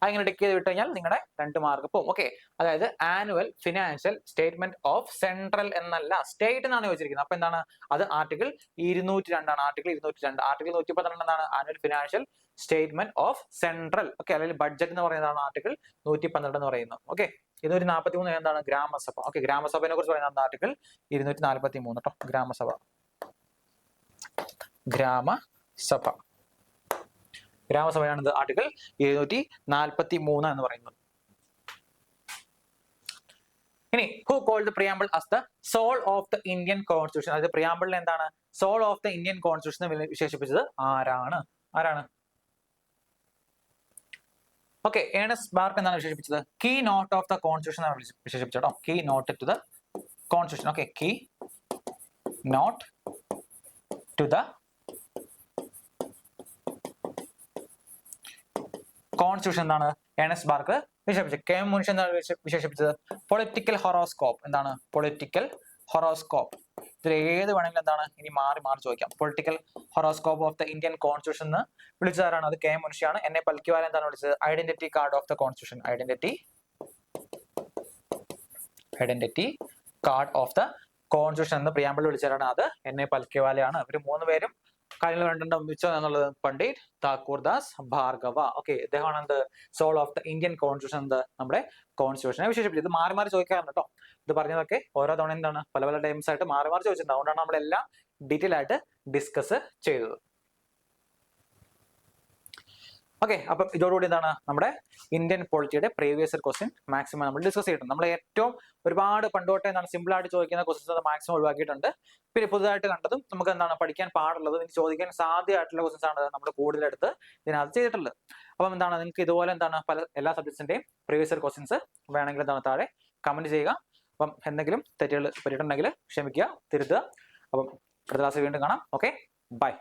അങ്ങനെ ടിക്ക് ചെയ്ത് വിട്ട് കഴിഞ്ഞാൽ നിങ്ങളുടെ 2 മാർക്ക് പോകും. ഓക്കെ, അതായത് annual financial statement of central എന്നല്ല സ്റ്റേറ്റ് എന്നാണ് ചോദിച്ചിരിക്കുന്നത്. അപ്പൊ എന്താണ് അത് ആർട്ടിക്കിൾ 202 ആണ്. ആർട്ടിക്കിൾ 202. ആർട്ടിക്കിൾ 112 എന്താണ് annual financial statement of central. Okay, അല്ലെങ്കിൽ ബഡ്ജറ്റ് എന്ന് പറയുന്നതാണ് ആർട്ടിക്കിൾ 112 എന്ന് പറയുന്നത്. ഓക്കെ, 243 എന്താണ് ഗ്രാമസഭ. ഓക്കെ, ഗ്രാമസഭയെ കുറിച്ച് പറയുന്നത് ആർട്ടിക്കിൾ 243 കേട്ടോ. ഗ്രാമസഭ ഗ്രാമസഭയാണ് ആർട്ടിക്കിൾ 243 എന്ന് പറയുന്നത്. ഇനി who called the preamble as the soul of the Indian constitution? അതായത് പ്രിയാമ്പിളിനെ എന്താണ് soul of the Indian constitution വിശേഷിപ്പിച്ചത് ആരാണ്? ഓക്കെ, ഏണസ്റ്റ് ബാർക്ക് എന്താണ് വിശേഷിപ്പിച്ചത്? Key note of the constitution ആണ് വിശേഷിപ്പിച്ചത് കേട്ടോ. Key note to the constitution. Okay, key note to the constitution എന്താണ് ഏണസ്റ്റ് ബാർക്ക് വിശേഷിപ്പിച്ചത്. കെ എം മുൻഷി എന്താണ് വിശേഷിപ്പിച്ചത്? Political horoscope. എന്താണ് പൊളിറ്റിക്കൽ ഹൊറോസ്കോപ്പ്? ഇതിൽ ഏത് വേണമെങ്കിലും എന്താണ് ഇനി മാറി ചോദിക്കാം. Political horoscope of the Indian constitution എന്ന് വിളിച്ചതാരാണ്? അത് കെ എം മുൻഷിയാണ്. എന്നെ പൽക്കിവാല എന്താണ് വിളിച്ചത്? Identity card of the constitution. Identity card of the constitution എന്ന് പ്രിയാമ്പിൾ വിളിച്ചതാണ്. അത് എന്നെ പൽക്കിവാലയാണ്. ഇവർ 3 പേരും കാര്യങ്ങൾ കണ്ടിട്ടുണ്ടോ എന്നുള്ളത് പണ്ഡിറ്റ് താക്കൂർ ദാസ് ഭാർഗവ. ഓക്കെ, ഇദ്ദേഹമാണ് എന്ത് soul of the Indian constitution എന്ത് നമ്മുടെ കോൺസ്റ്റിറ്റ്യൂഷനെ വിശേഷിപ്പിച്ചത്. ഇത് മാറി ചോദിക്കാറുണ്ട് കേട്ടോ. ഇത് പറഞ്ഞതൊക്കെ ഓരോ തവണ എന്താണ് പല ടൈംസ് ആയിട്ട് മാറി ചോദിച്ചിട്ടുണ്ട്. അതുകൊണ്ടാണ് നമ്മളെല്ലാം ഡീറ്റെയിൽ ആയിട്ട് ഡിസ്കസ് ചെയ്തത്. ഓക്കെ, അപ്പൊ ഇതോടുകൂടി എന്താണ് നമ്മുടെ ഇന്ത്യൻ പൊളിറ്റിയുടെ പ്രീവിയസ് ക്വസ്റ്റ്യൻ മാക്സിമം നമ്മൾ ഡിസ്കസ് ചെയ്തിട്ടുണ്ട്. നമ്മൾ ഏറ്റവും ഒരുപാട് പണ്ടോട്ടെ എന്താണ് സിമ്പിൾ ആയിട്ട് ചോദിക്കുന്ന ക്വസ്റ്റ്യൻസ് മാക്സിമം ഒഴിവാക്കിയിട്ടുണ്ട്. പിന്നെ പുതുതായിട്ട് കണ്ടതും നമുക്ക് എന്താണ് പഠിക്കാൻ പാടുള്ളത് ഇനി ചോദിക്കാൻ സാധ്യമായിട്ടുള്ള ക്വസ്റ്റ്യൻസ് ആണ് നമ്മൾ കൂടുതലെടുത്ത് ഇതിനകത്ത് ചെയ്തിട്ടുള്ളത്. അപ്പം എന്താണ് നിങ്ങൾക്ക് ഇതുപോലെ എന്താണ് എല്ലാ സബ്ജക്ട്സിന്റെയും പ്രീവിയസ് ക്വസ്റ്റ്യൻസ് വേണമെങ്കിൽ എന്താണ് താഴെ കമന്റ് ചെയ്യുക. അപ്പം എന്തെങ്കിലും തെറ്റുകൾ പറ്റിയിട്ടുണ്ടെങ്കിൽ ക്ഷമിക്കുക, തിരുത്തുക. അപ്പം അടുത്ത ക്ലാസ്സിൽ വീണ്ടും കാണാം. Okay, by.